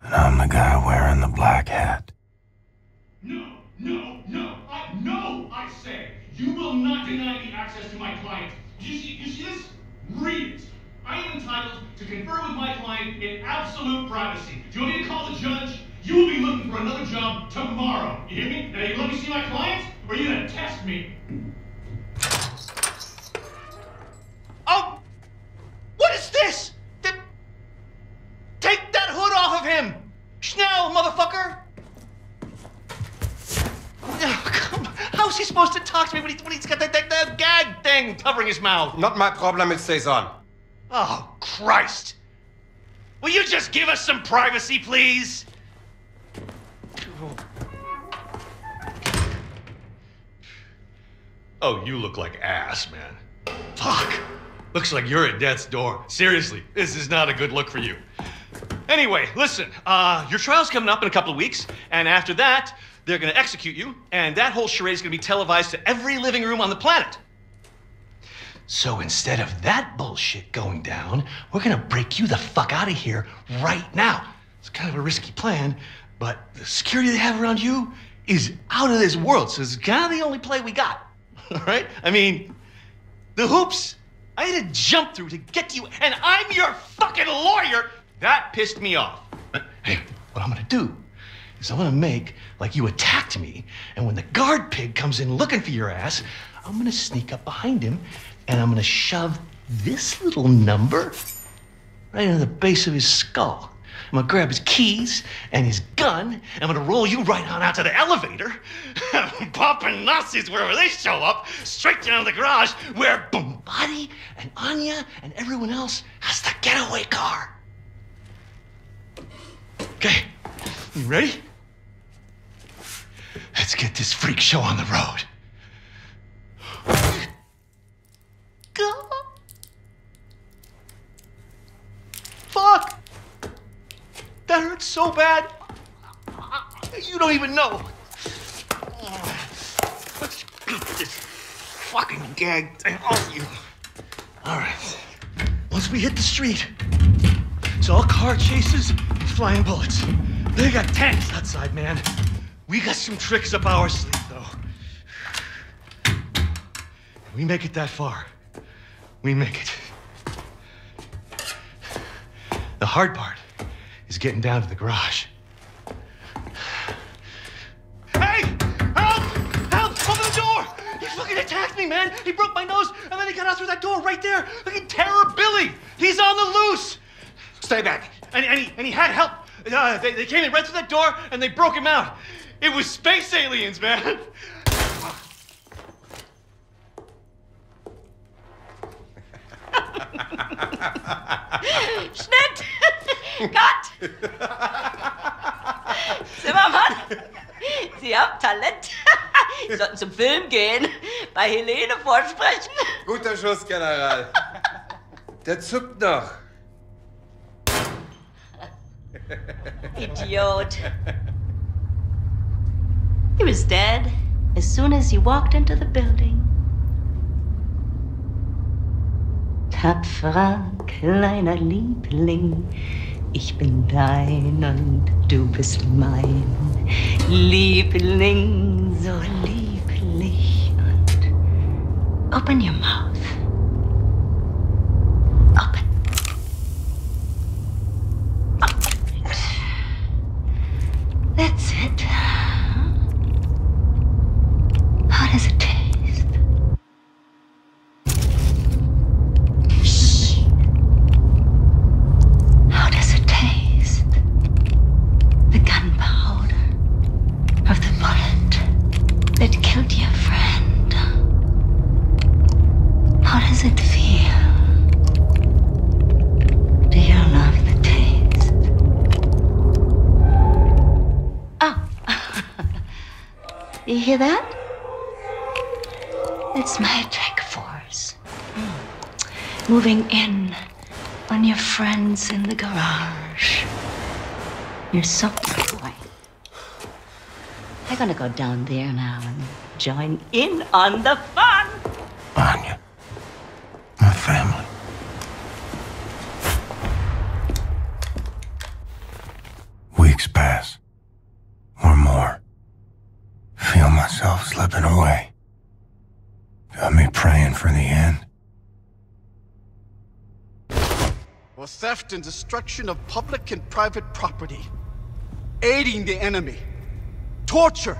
And I'm the guy wearing the black hat. No, I say, you will not deny me access to my client. You see this? Read it. I am entitled to confer with my client in absolute privacy. Do you want me to call the judge? You will be looking for another job tomorrow. You hear me? Now you let me see my client, or are you gonna test me? Oh! What is this? Take that hood off of him! Schnell, motherfucker! Oh, come on. How's he supposed to talk to me when he's got that gag thing covering his mouth? Not my problem, it stays on. Oh, Christ! Will you just give us some privacy, please? Oh, you look like ass, man. Fuck! Looks like you're at death's door. Seriously, this is not a good look for you. Anyway, listen, your trial's coming up in a couple of weeks, and after that, they're gonna execute you, and that whole charade is gonna be televised to every living room on the planet. So instead of that bullshit going down, we're gonna break you the fuck out of here right now. It's kind of a risky plan, but the security they have around you is out of this world, so it's kind of the only play we got, all right? I mean, the hoops I had to jump through to get to you, and I'm your fucking lawyer. That pissed me off. Hey, what I'm gonna do is I'm gonna make like you attacked me, and when the guard pig comes in looking for your ass, I'm gonna sneak up behind him, and I'm gonna shove this little number right into the base of his skull. I'm gonna grab his keys and his gun, and I'm gonna roll you right on out to the elevator, popping Nazis wherever they show up, straight down to the garage where Bombati and Anya and everyone else has the getaway car. Okay, you ready? Let's get this freak show on the road. Go. Fuck! That hurts so bad. You don't even know. Let's get this fucking gag thing off you. All right. Once we hit the street, it's all car chases and flying bullets. They got tanks outside, man. We got some tricks up our sleeve, though. We make it that far. We make it. The hard part is getting down to the garage. Hey! Help! Help! Open the door! He fucking attacked me, man! He broke my nose, and then he got out through that door right there! Fucking Terror Billy! He's on the loose! Stay back. And he had help. They came in right through that door, and they broke him out. It was space aliens, man! Schnitt! Cut! Zimmermann, Sie haben Talent. Sie sollten zum Film gehen, bei Helene vorsprechen. Guter Schuss, General. Der zuckt noch. Idiot. He was dead as soon as he walked into the building. Tapferer kleiner Liebling, ich bin dein und du bist mein. Liebling, so lieblich und open your mouth. Open. Open it. That's it. How does it taste? You hear that? It's my attack force. Moving in on your friends in the garage. You're so boy. I'm gonna go down there now and join in on the fun. Anya, my family. weeks pass. Or more. Feel myself slipping away. Got me praying for the end. For theft and destruction of public and private property, aiding the enemy, torture,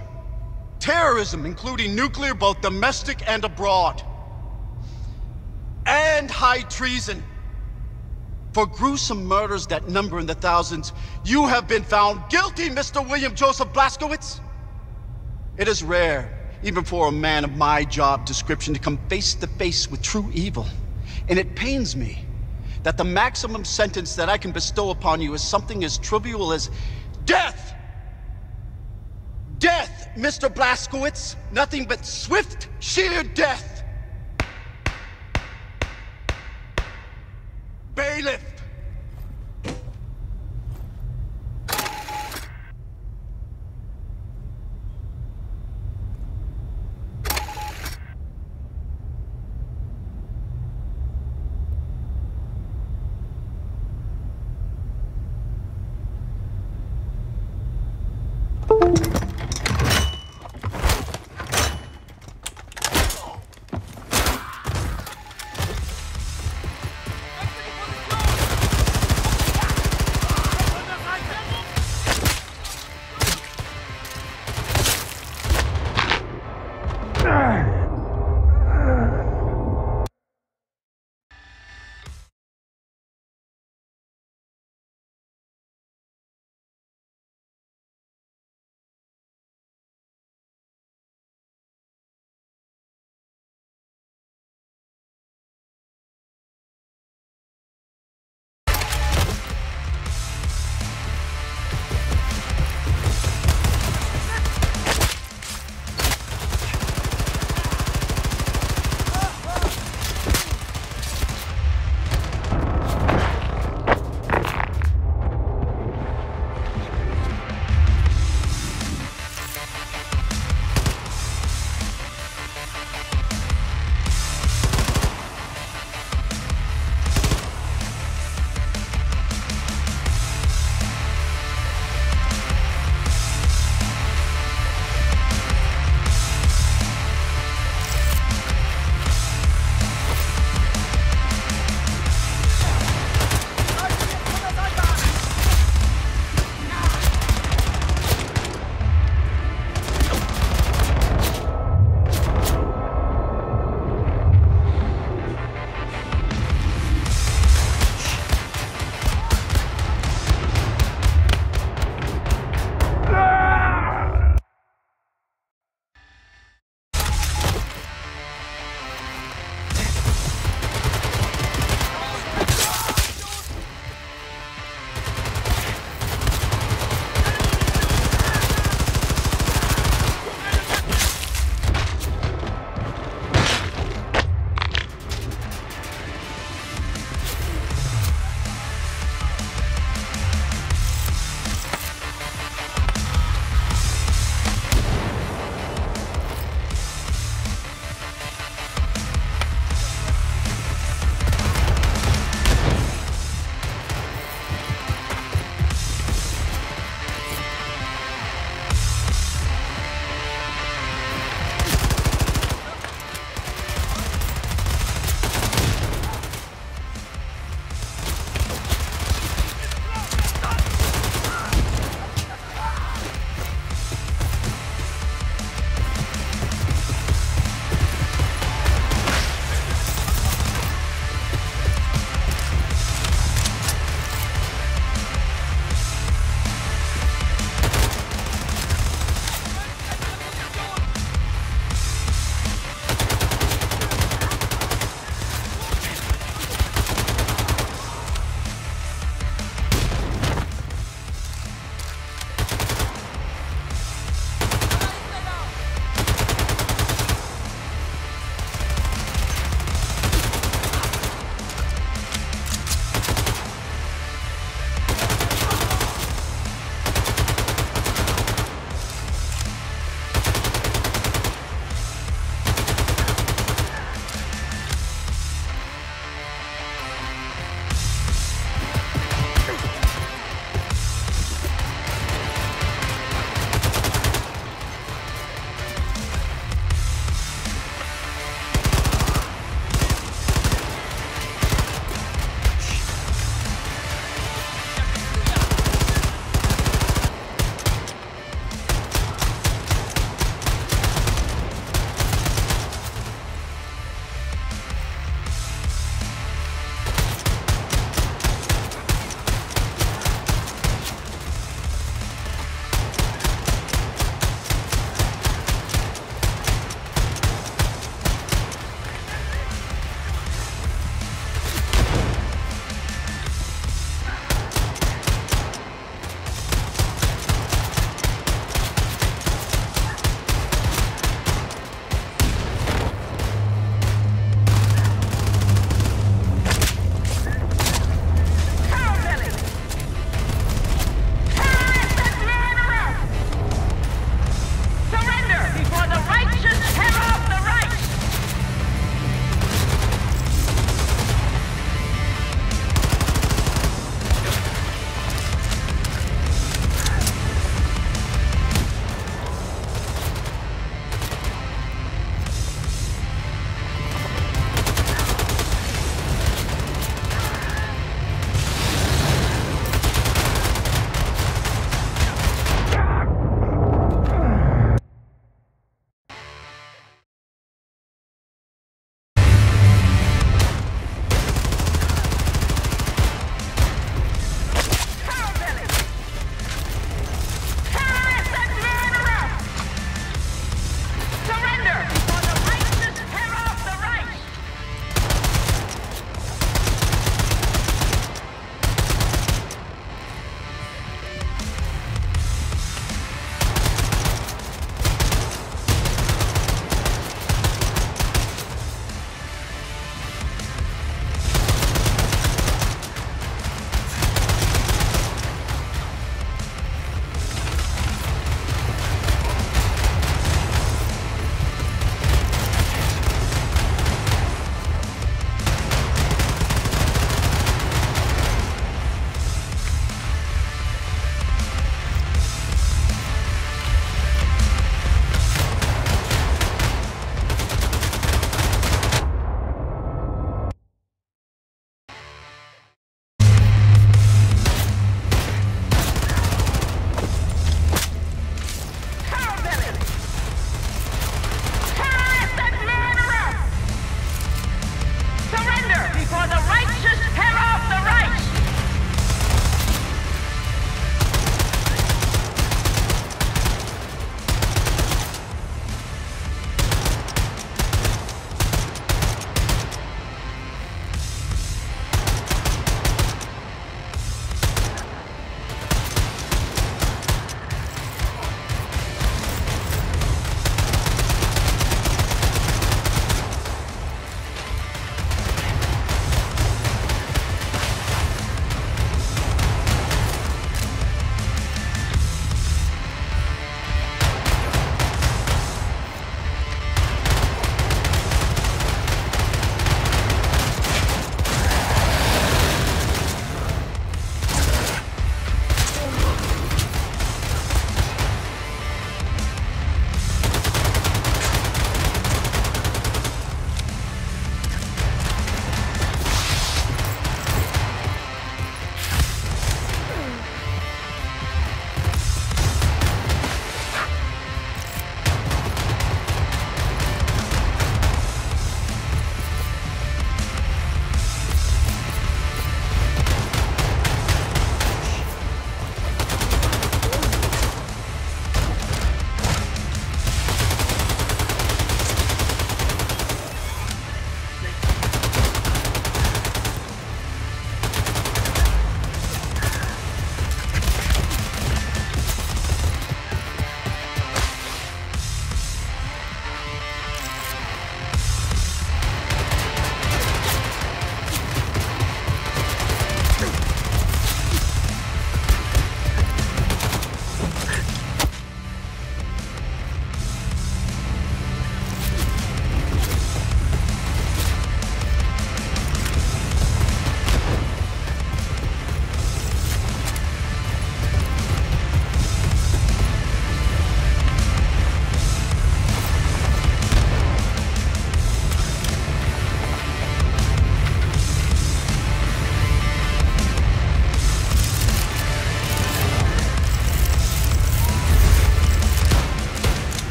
terrorism, including nuclear, both domestic and abroad, and high treason. For gruesome murders that number in the thousands, you have been found guilty, Mr. William Joseph Blazkowicz. It is rare, even for a man of my job description, to come face to face with true evil. And it pains me that the maximum sentence that I can bestow upon you is something as trivial as death! Death, Mr. Blazkowicz! Nothing but swift, sheer death! Bailiff!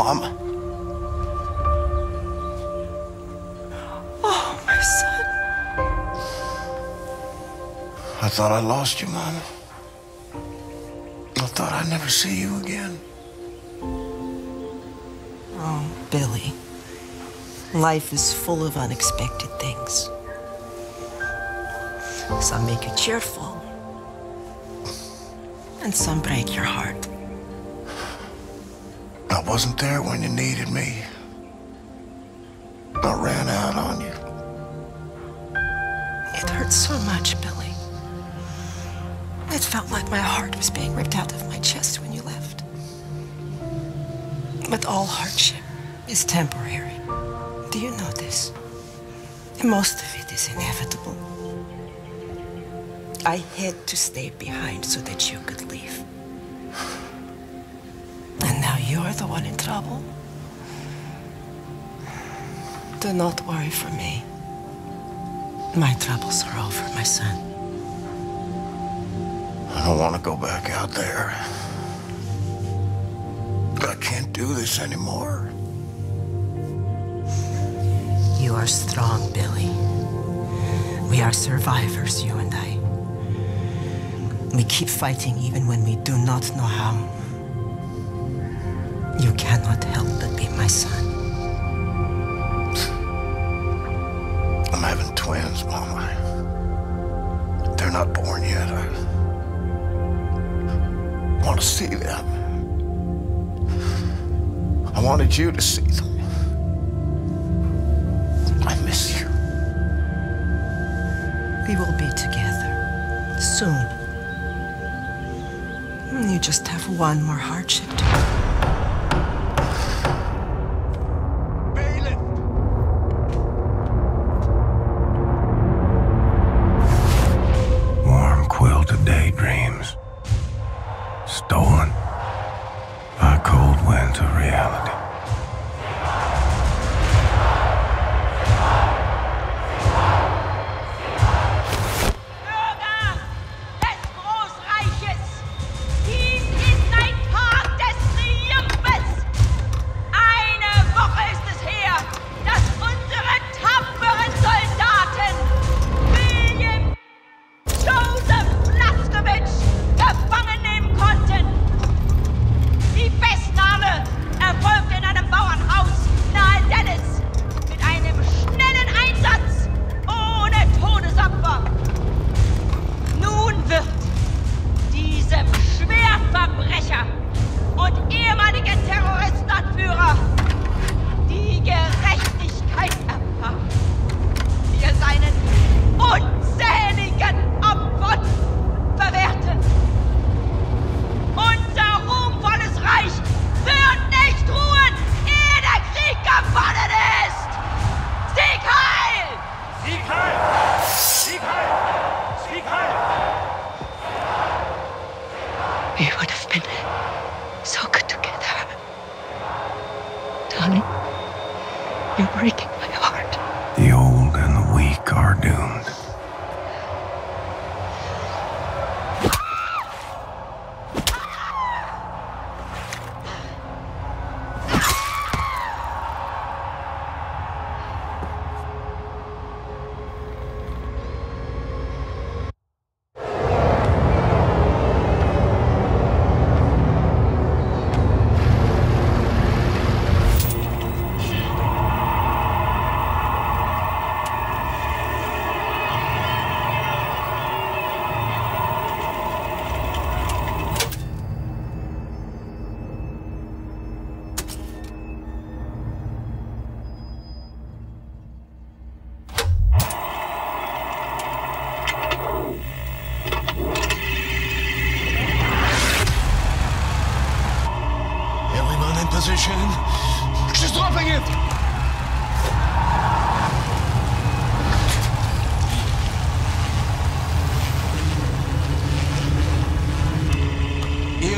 Mama. Oh, my son. I thought I lost you, Mama. I thought I'd never see you again. Oh, Billy. Life is full of unexpected things. Some make you cheerful, and some break your heart. I wasn't there when you needed me. I ran out on you. It hurt so much, Billy. It felt like my heart was being ripped out of my chest when you left. But all hardship is temporary. Do you know this? Most of it is inevitable. I had to stay behind so that you could leave. And now you're the one in trouble. Do not worry for me. My troubles are over, my son. I don't want to go back out there. I can't do this anymore. You are strong, Billy. We are survivors, you and I. We keep fighting even when we do not know how. You cannot help but be my son. I'm having twins, Mama. They're not born yet. I want to see them. I wanted you to see them. I miss you. We will be together soon. You just have one more hardship to do. Warm quilted daydreams, stolen by cold winds of reality. We would have been so good together. Darling, you're breaking my heart. The old and the weak are doomed. Position. She's dropping it!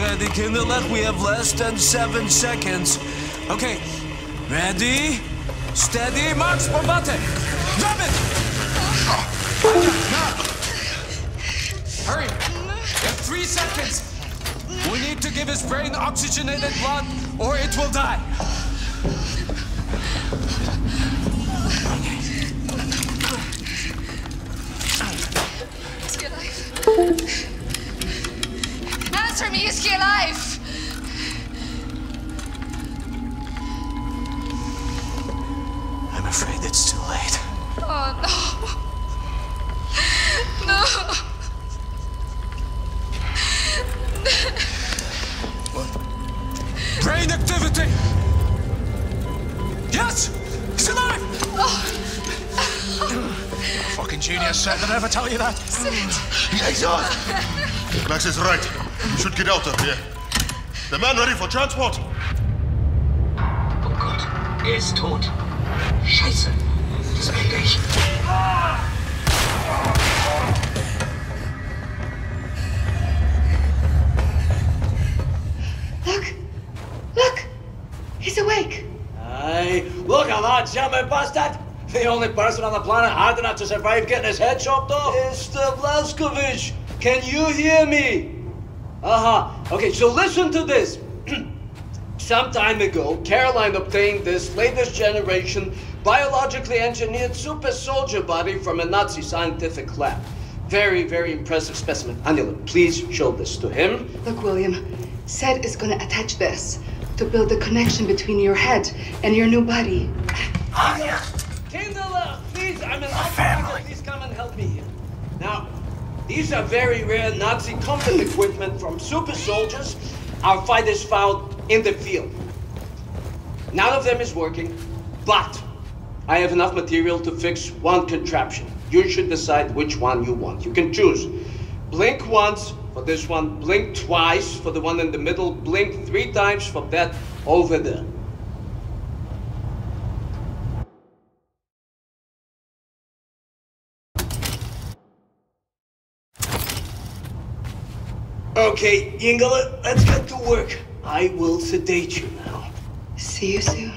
Ready, Kinderlach? We have less than 7 seconds. Okay, ready, steady, march, bombate! Drop it! Hurry! You have 3 seconds! We need to give his brain oxygenated blood, or it will die. Is he alive? Answer me, is he alive? I'm afraid it's too late. Oh, no. No. Brain activity! Yes! He's alive! Fucking genius, Sid. Did I ever tell you that? Yeah, he's on. Max is right. We should get out of here. The man ready for transport? Oh Gott, ist tot. Scheiße. Das kriege ich. Look! He's awake. Hey, look at that German bastard! The only person on the planet hard enough to survive getting his head chopped off. Mr. Blaskovich, can you hear me? Okay, so listen to this. Some time ago, Caroline obtained this latest generation biologically engineered super soldier body from a Nazi scientific lab. Very, very impressive specimen. Anila, please show this to him. Look, William, Seth is gonna attach this to build a connection between your head and your new body. Kindler, please, I'm an family. Please come and help me here. Now, these are very rare Nazi combat equipment from super soldiers our fighters found in the field. None of them is working, but I have enough material to fix one contraption. You should decide which one you want. You can choose. Blink once for this one, blink twice for the one in the middle, blink 3 times for that over there. Okay, Ingela, let's get to work. I will sedate you now. See you soon.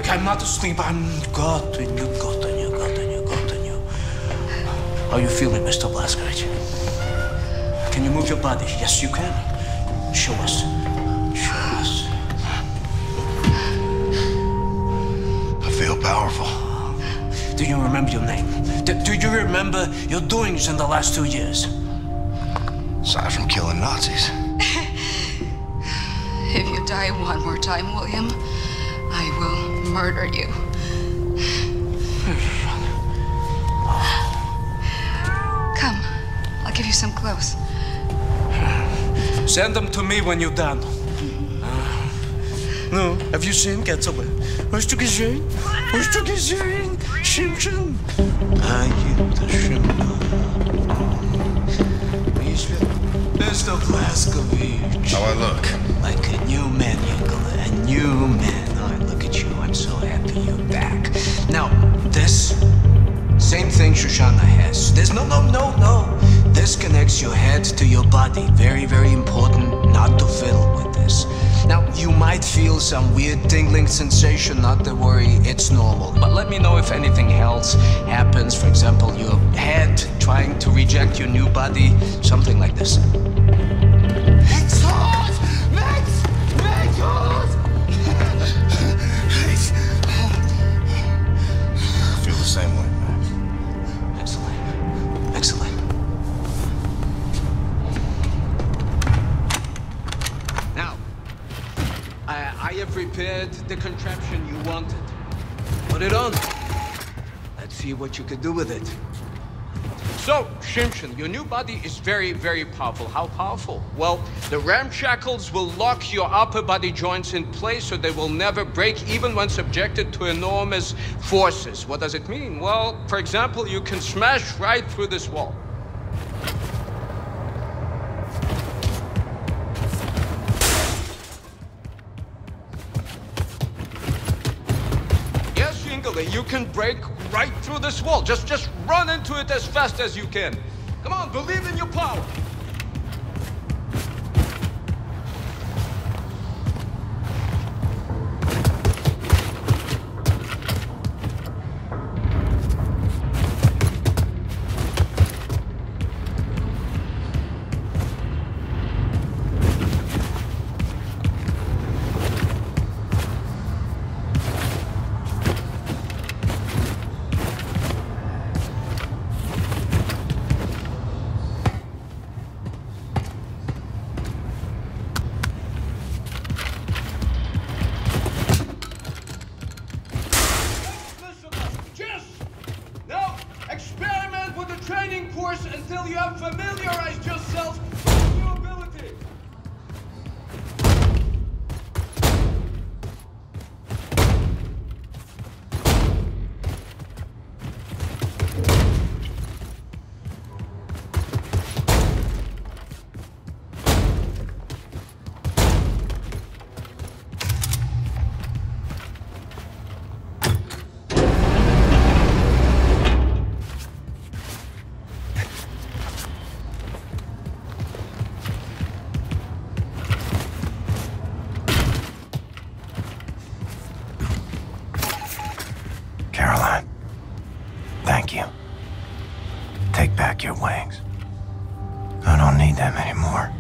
I'm not asleep. I'm gotten you. How are you feeling, Mr. Blaskovich? Can you move your body? Yes, you can. Show us. Show us. I feel powerful. Do you remember your name? Do you remember your doings in the last 2 years? Aside from killing Nazis. If you die one more time, William, I will murder you. Come, I'll give you some clothes. Send them to me when you're done. No, have you seen Getaway? Hast du gesehen? Hast du gesehen? Shim. I give the shim. Mr. Blaskovich. How I look? Like a new man, Ingela. A new man. Oh, look at you. I'm so happy you're back. Now, this same thing Shoshana has. There's no. This connects your head to your body. Very, very important not to fiddle with this. Now, you might feel some weird tingling sensation. Not to worry, it's normal. But let me know if anything else happens. For example, your head trying to reject your new body. Something like this. It's hot! Max! I feel the same way, Max. Excellent. Now, I have prepared the contraption you wanted. Put it on. Let's see what you can do with it. So, Shimshin, your new body is very, very powerful. How powerful? Well, the ramshackles will lock your upper body joints in place so they will never break even when subjected to enormous forces. What does it mean? Well, for example, you can smash right through this wall. angle and you can break right through this wall. Just run into it as fast as you can. Come on, believe in your power. Until you have familiarized yourself with your ability. Caroline, thank you. Take back your wings. I don't need them anymore.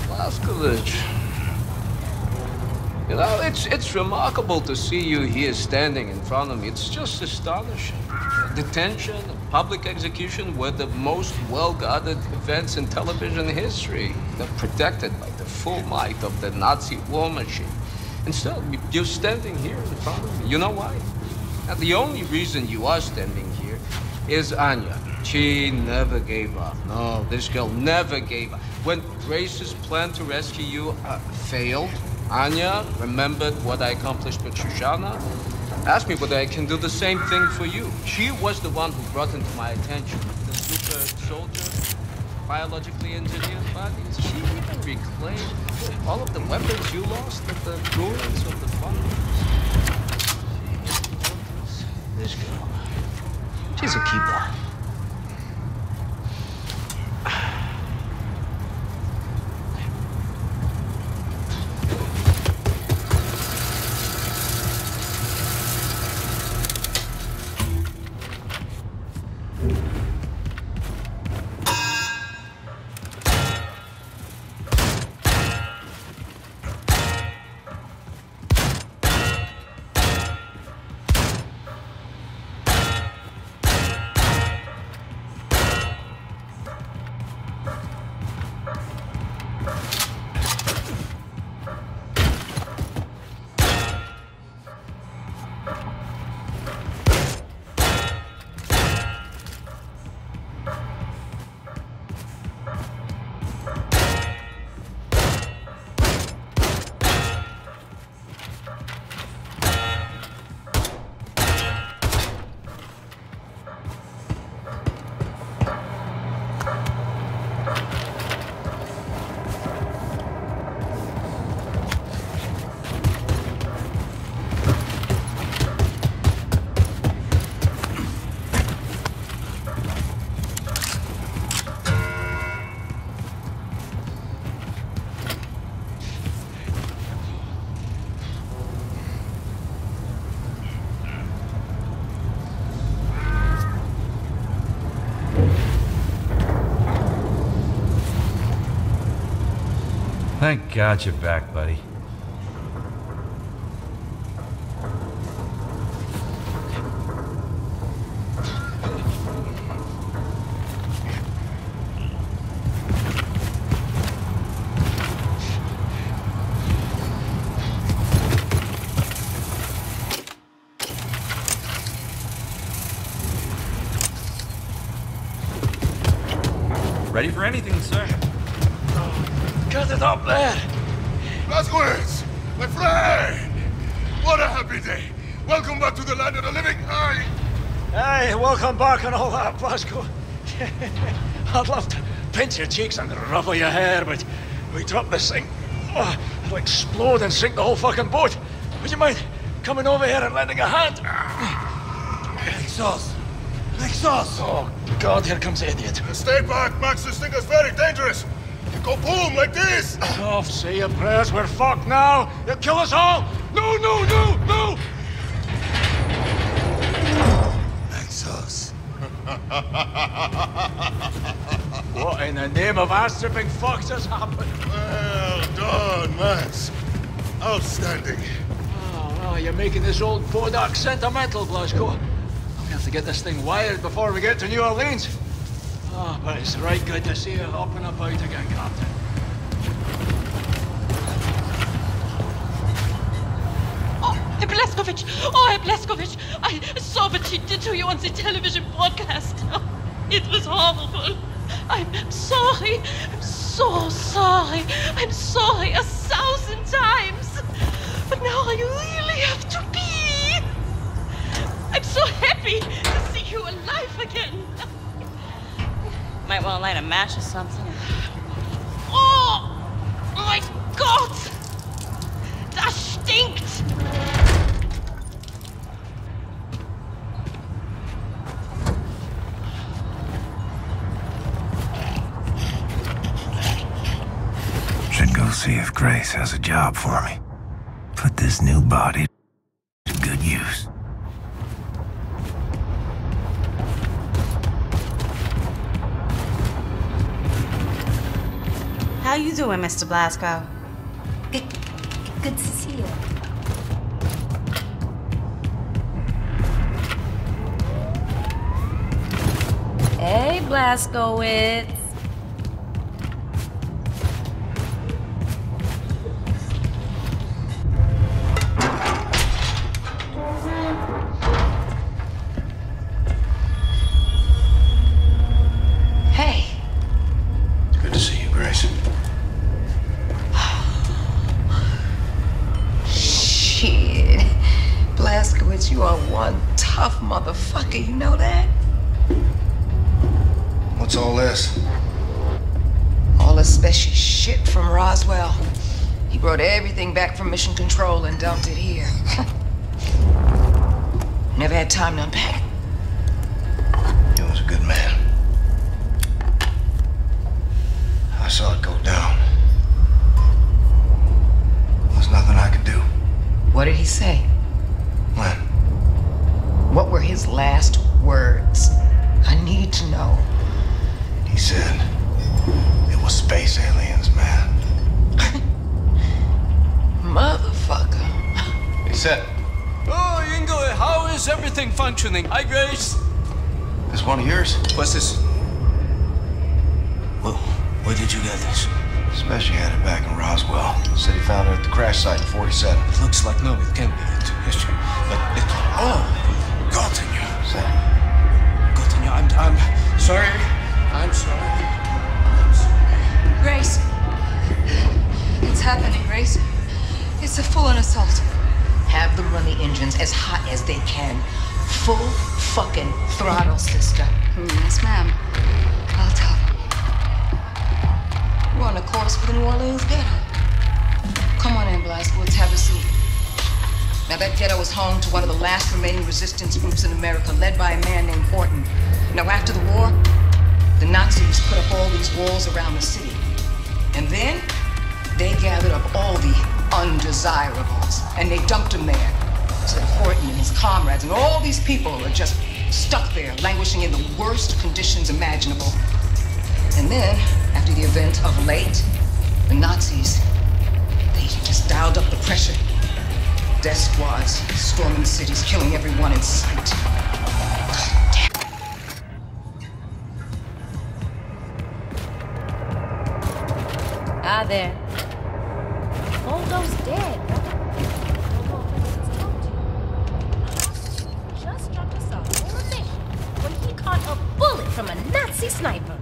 Blaskovich. You know, it's remarkable to see you here standing in front of me. It's just astonishing. Detention and public execution were the most well-guarded events in television history. They're protected by the full might of the Nazi war machine. And still, you're standing here in front of me. You know why? Now, the only reason you are standing here is Anya. She never gave up. No, this girl never gave up. When Grace's plan to rescue you failed, Anya remembered what I accomplished with Shoshana, asked me whether I can do the same thing for you. She was the one who brought into my attention the super soldier, biologically engineered bodies. She even reclaimed all of the weapons you lost at the ruins of the farms. This girl, she's a keeper. Thank God you're back, buddy. Ready for anything, sir. Cut it up, lad! Blazkowicz, my friend! What a happy day! Welcome back to the land of the living! Hey, welcome back and all that, Blazko. pinch your cheeks and ruffle your hair, but we drop this thing. Oh, it'll explode and sink the whole fucking boat. Would you mind coming over here and lending a hand? Exhaust. Exhaust. Oh, God, here comes the idiot. Stay back, Max. This thing is very dangerous. Go boom like this. Oh, say your prayers. We're fucked now. You'll kill us all. No, no, no, no. Exhaust. What in the name of ass-tripping fucks has happened? Well done, Max. Outstanding. Oh, well, you're making this old Bodak sentimental, Blasco. We have to get this thing wired before we get to New Orleans. Oh, but it's right good to see you up and about again, Captain. Oh, Herr Blazkowicz! Oh, Herr Blazkowicz! I saw what she did to you on the television broadcast. Oh, it was horrible. I'm sorry. I'm so sorry. I'm sorry 1,000 times. But now I really have to pee. I'm so happy to see you alive again. Might want to light a match or something. Oh my Gott! Das stinkt! Should go see if Grace has a job for me. Put this new body to good use. How you doing, Mr. Blasco? Good to see you. Hey, Blazkowicz. Hey. Good to see you, Grace. Shit. Blazkowicz, you are one tough motherfucker, you know that? What's all this? All this special shit from Roswell. He brought everything back from Mission Control and dumped it here. Never had time to unpack. He was a good man. I saw it go down. There's nothing I could do. What did he say? When? What were his last words? I need to know. He said it was space aliens, man. Motherfucker. He said, Oh, Ingo, how is everything functioning? Hi, Grace. this one of yours? What's this? Well, where did you get this? Special had it back in Roswell. Said he found it at the crash site in 47. It looks like, no, it can't be. Oh, Gottenju. Say, Gottenju, I'm sorry. I'm sorry. Grace. It's happening, Grace. It's a full-on assault. Have them run the engines as hot as they can. Full fucking throttle, sister. Yes, ma'am. I'll tell them. We're on a course for the New Orleans ghetto. Come on in, Blazkowicz, have a seat. Now, that ghetto was home to one of the last remaining resistance groups in America, led by a man named Horton. Now, after the war, the Nazis put up all these walls around the city. And then, they gathered up all the undesirables, and they dumped them there. So that Horton and his comrades and all these people are just stuck there, languishing in the worst conditions imaginable. And then, after the event of late, the Nazis, they just dialed up the pressure. Death squads storming cities, killing everyone in sight. Ah, there. Voldo's dead. Just dropped us off on a mission when he caught a bullet from a Nazi sniper.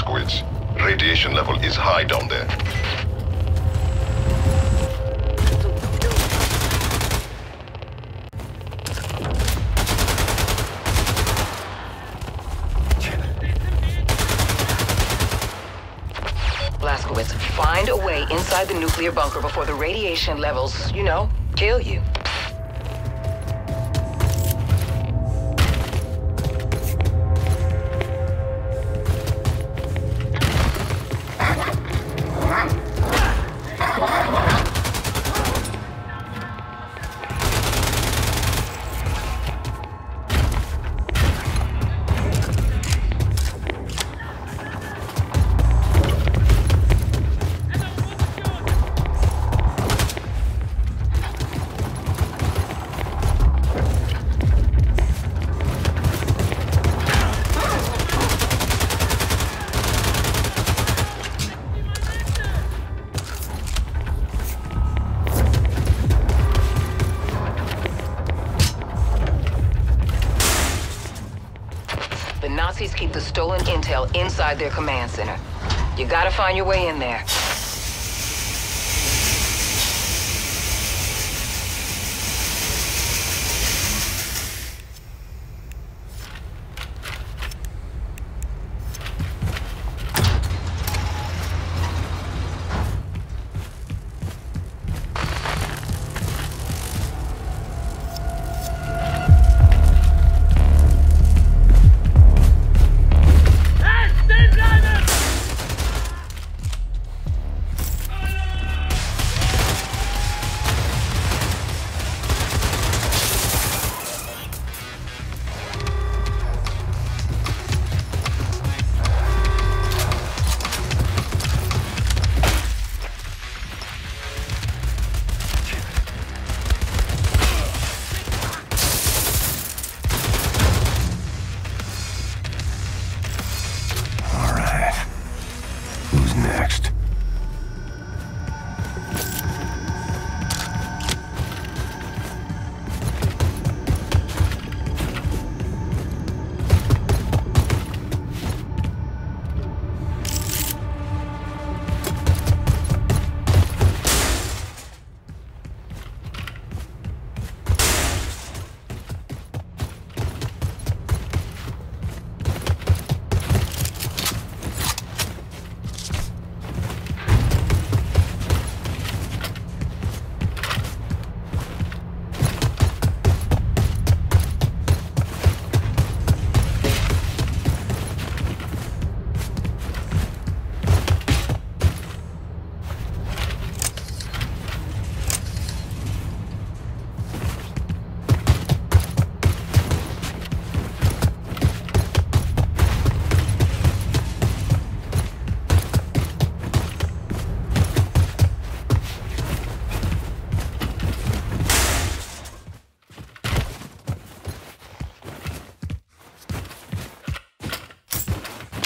Blazkowicz. Radiation level is high down there. Blazkowicz, find a way inside the nuclear bunker before the radiation levels, you know, kill you. The Nazis keep the stolen intel inside their command center. You gotta find your way in there. Next.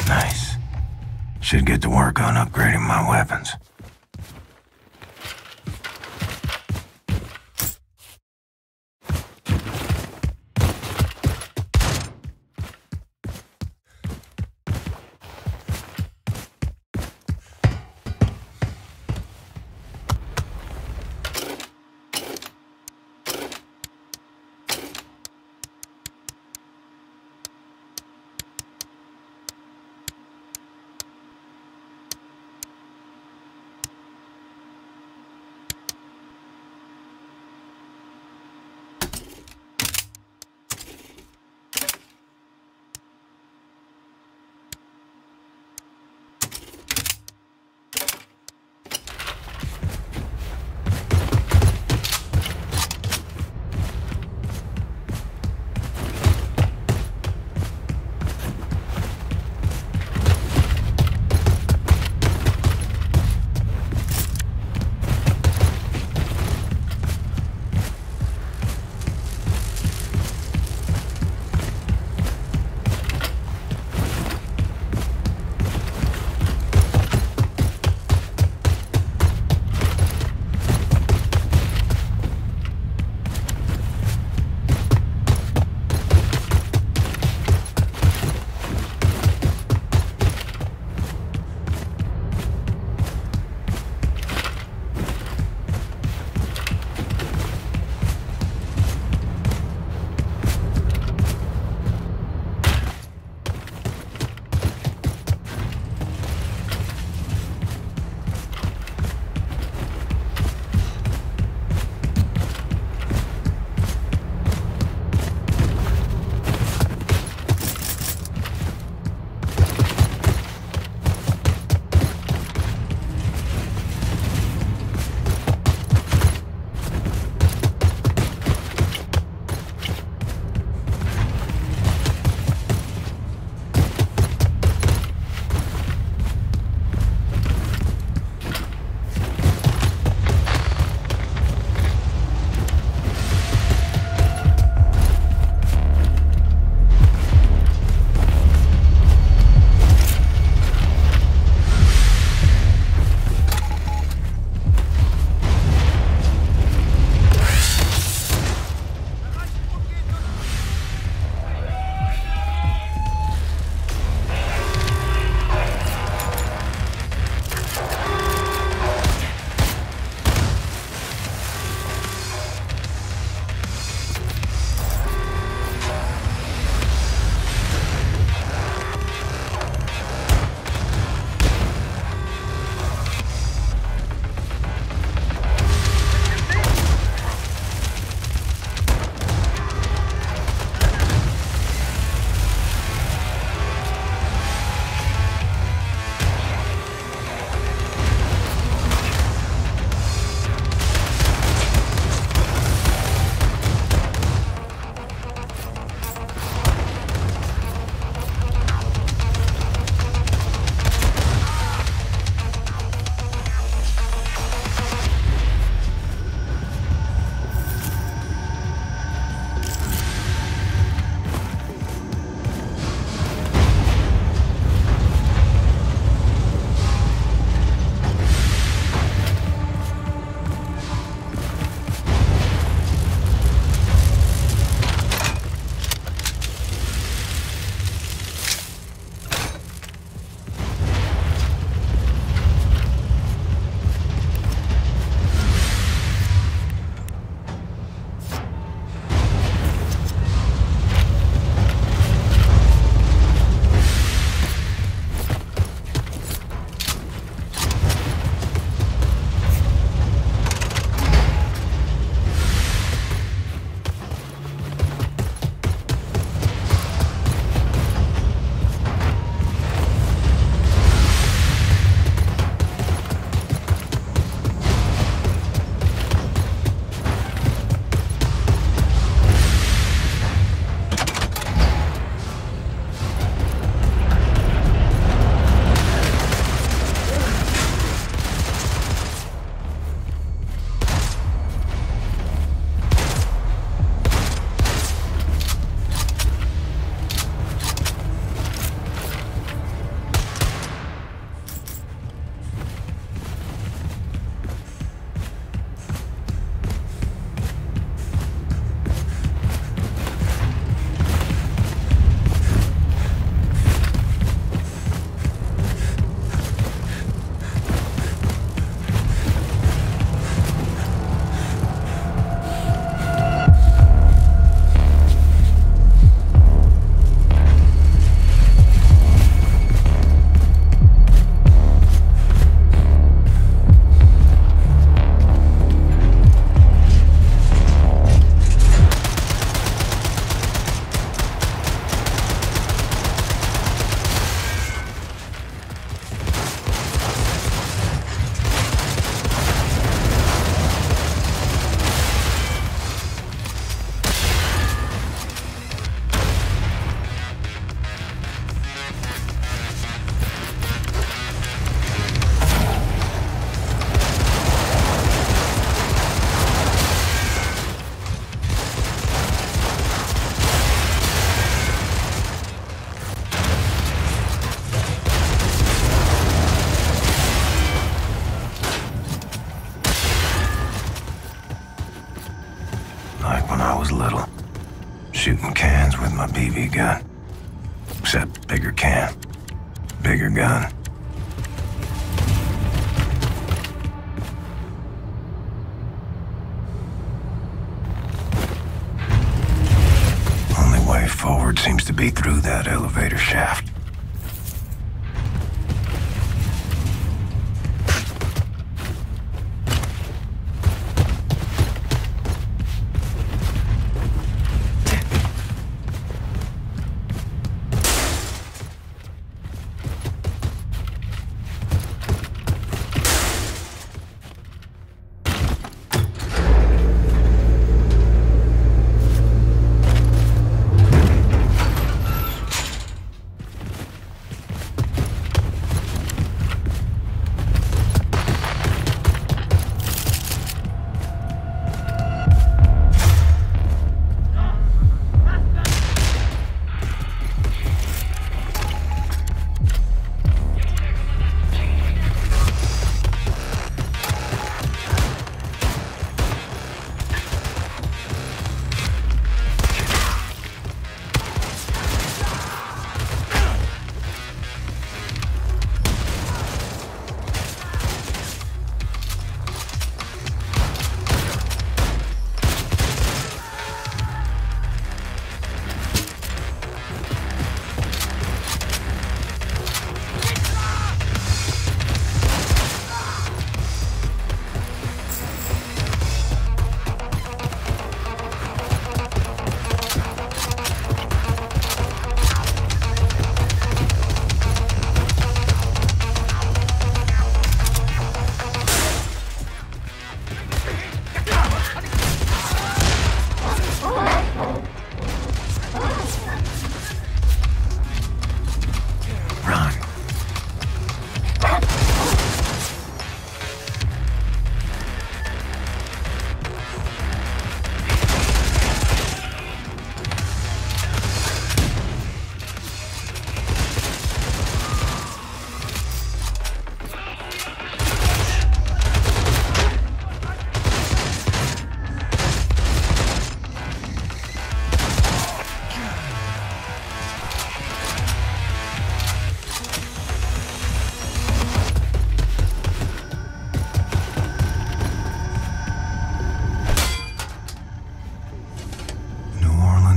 Nice. Should get to work on upgrading my weapons. shooting cans with my BB gun. Except bigger can, bigger gun. Only way forward seems to be through that elevator shaft.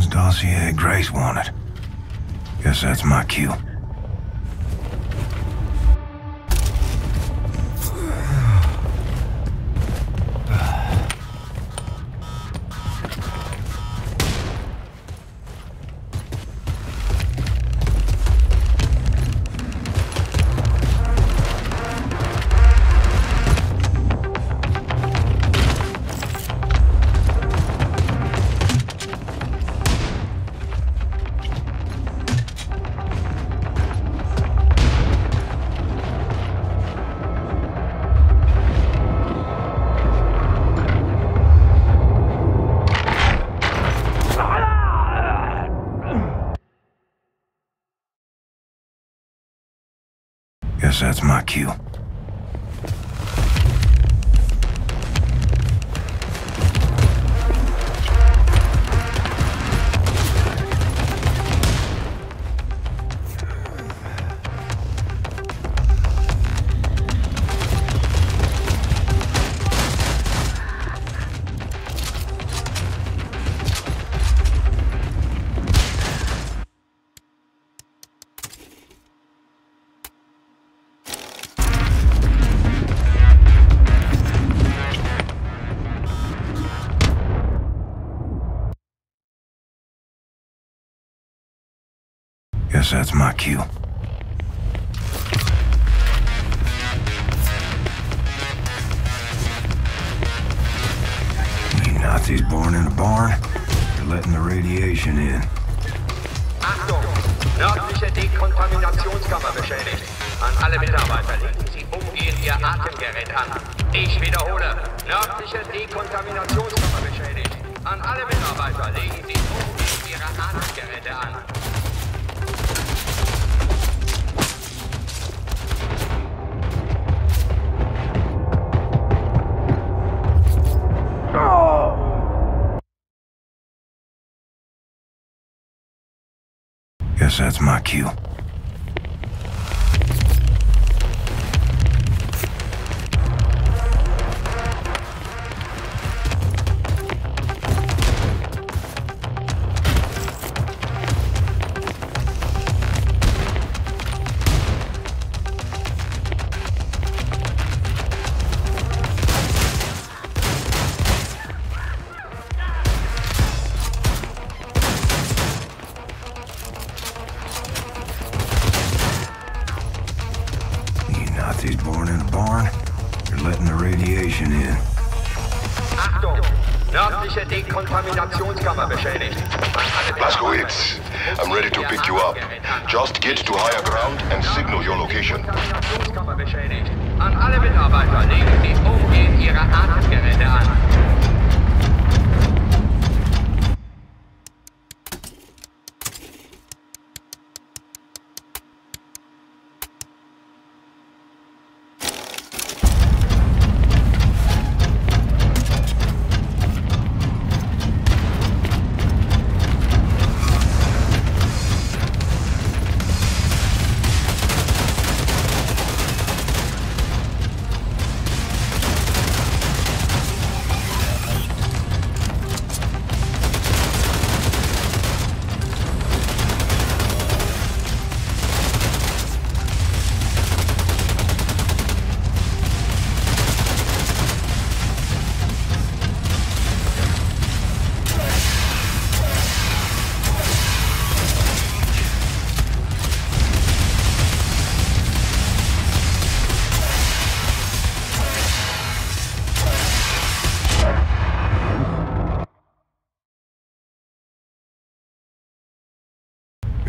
Dossier Grace wanted. Guess that's my cue. Guess that's my cue. Guess that's my cue. You Nazis born in a barn? You're letting the radiation in. Achtung! Nördliche Dekontaminationskammer beschädigt. An alle Mitarbeiter legen Sie umgehend Ihr Atemgerät an. Ich wiederhole, nördliche Dekontaminationskammer beschädigt. An alle Mitarbeiter legen Sie umgehend Ihre Atemgeräte an. Guess that's my cue. Born in a barn, you're letting the radiation in. Achtung! Nördliche Dekontaminationskammer beschädigt. Blazkowicz, I'm ready to pick you up. Just get to higher ground and signal your location. Dekontaminationskammer beschädigt. An alle Mitarbeiter legen Sie umgehend Ihre Atemgeräte an.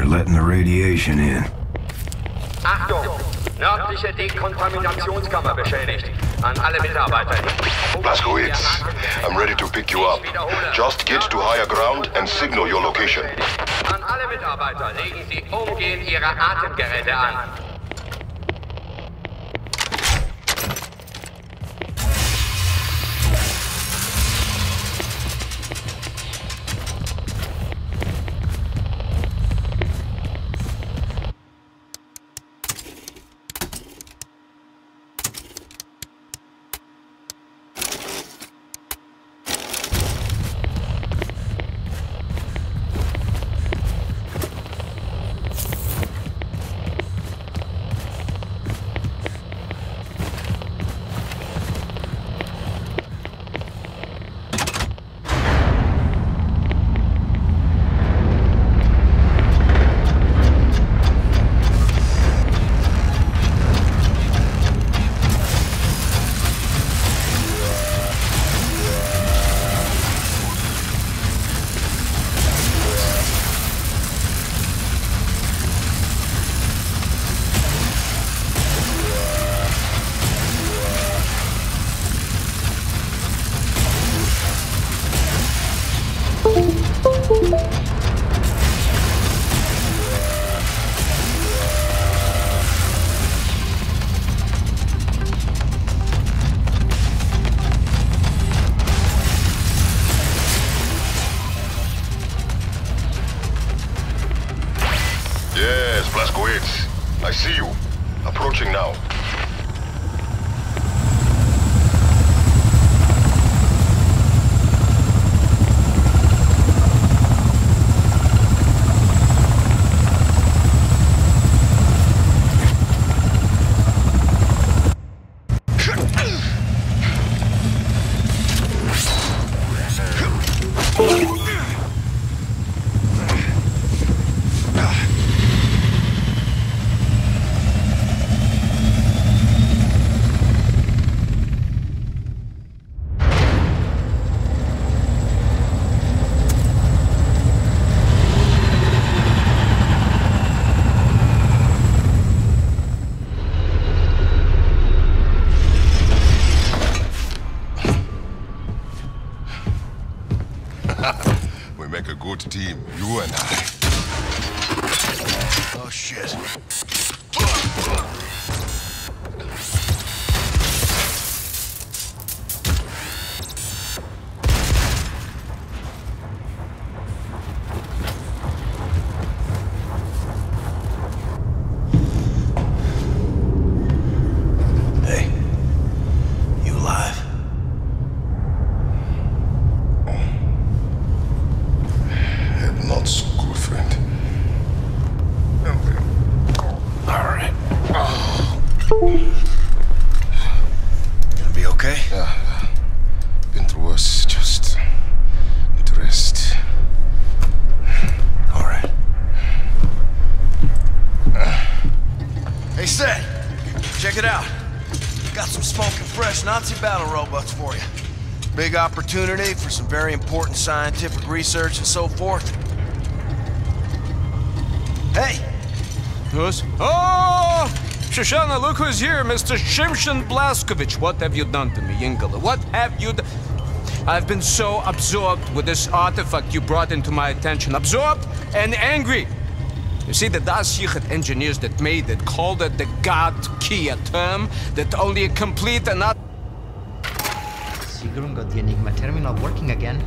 Letting the radiation in. Achtung! Nördliche Dekontaminationskammer beschädigt. An alle Mitarbeiter. Blazkowicz, I'm ready to pick you up. Just get to higher ground and signal your location. An alle Mitarbeiter legen Sie umgehend Ihre Atemgeräte an. Yes, Blazkowicz. I see you. Approaching now. We make a good team, you and I. Oh, shit. Nazi battle robots for you. Big opportunity for some very important scientific research and so forth. Hey! Who's? Oh! Shoshana, look who's here, Mr. Shimshon Blaskovich. What have you done to me, Ingela? What have you done? I've been so absorbed with this artifact you brought into my attention. Absorbed and angry. You see, the Das Yichud engineers that made it called it the God Key, a term that only a complete and not... Sigurd got the Enigma terminal working again.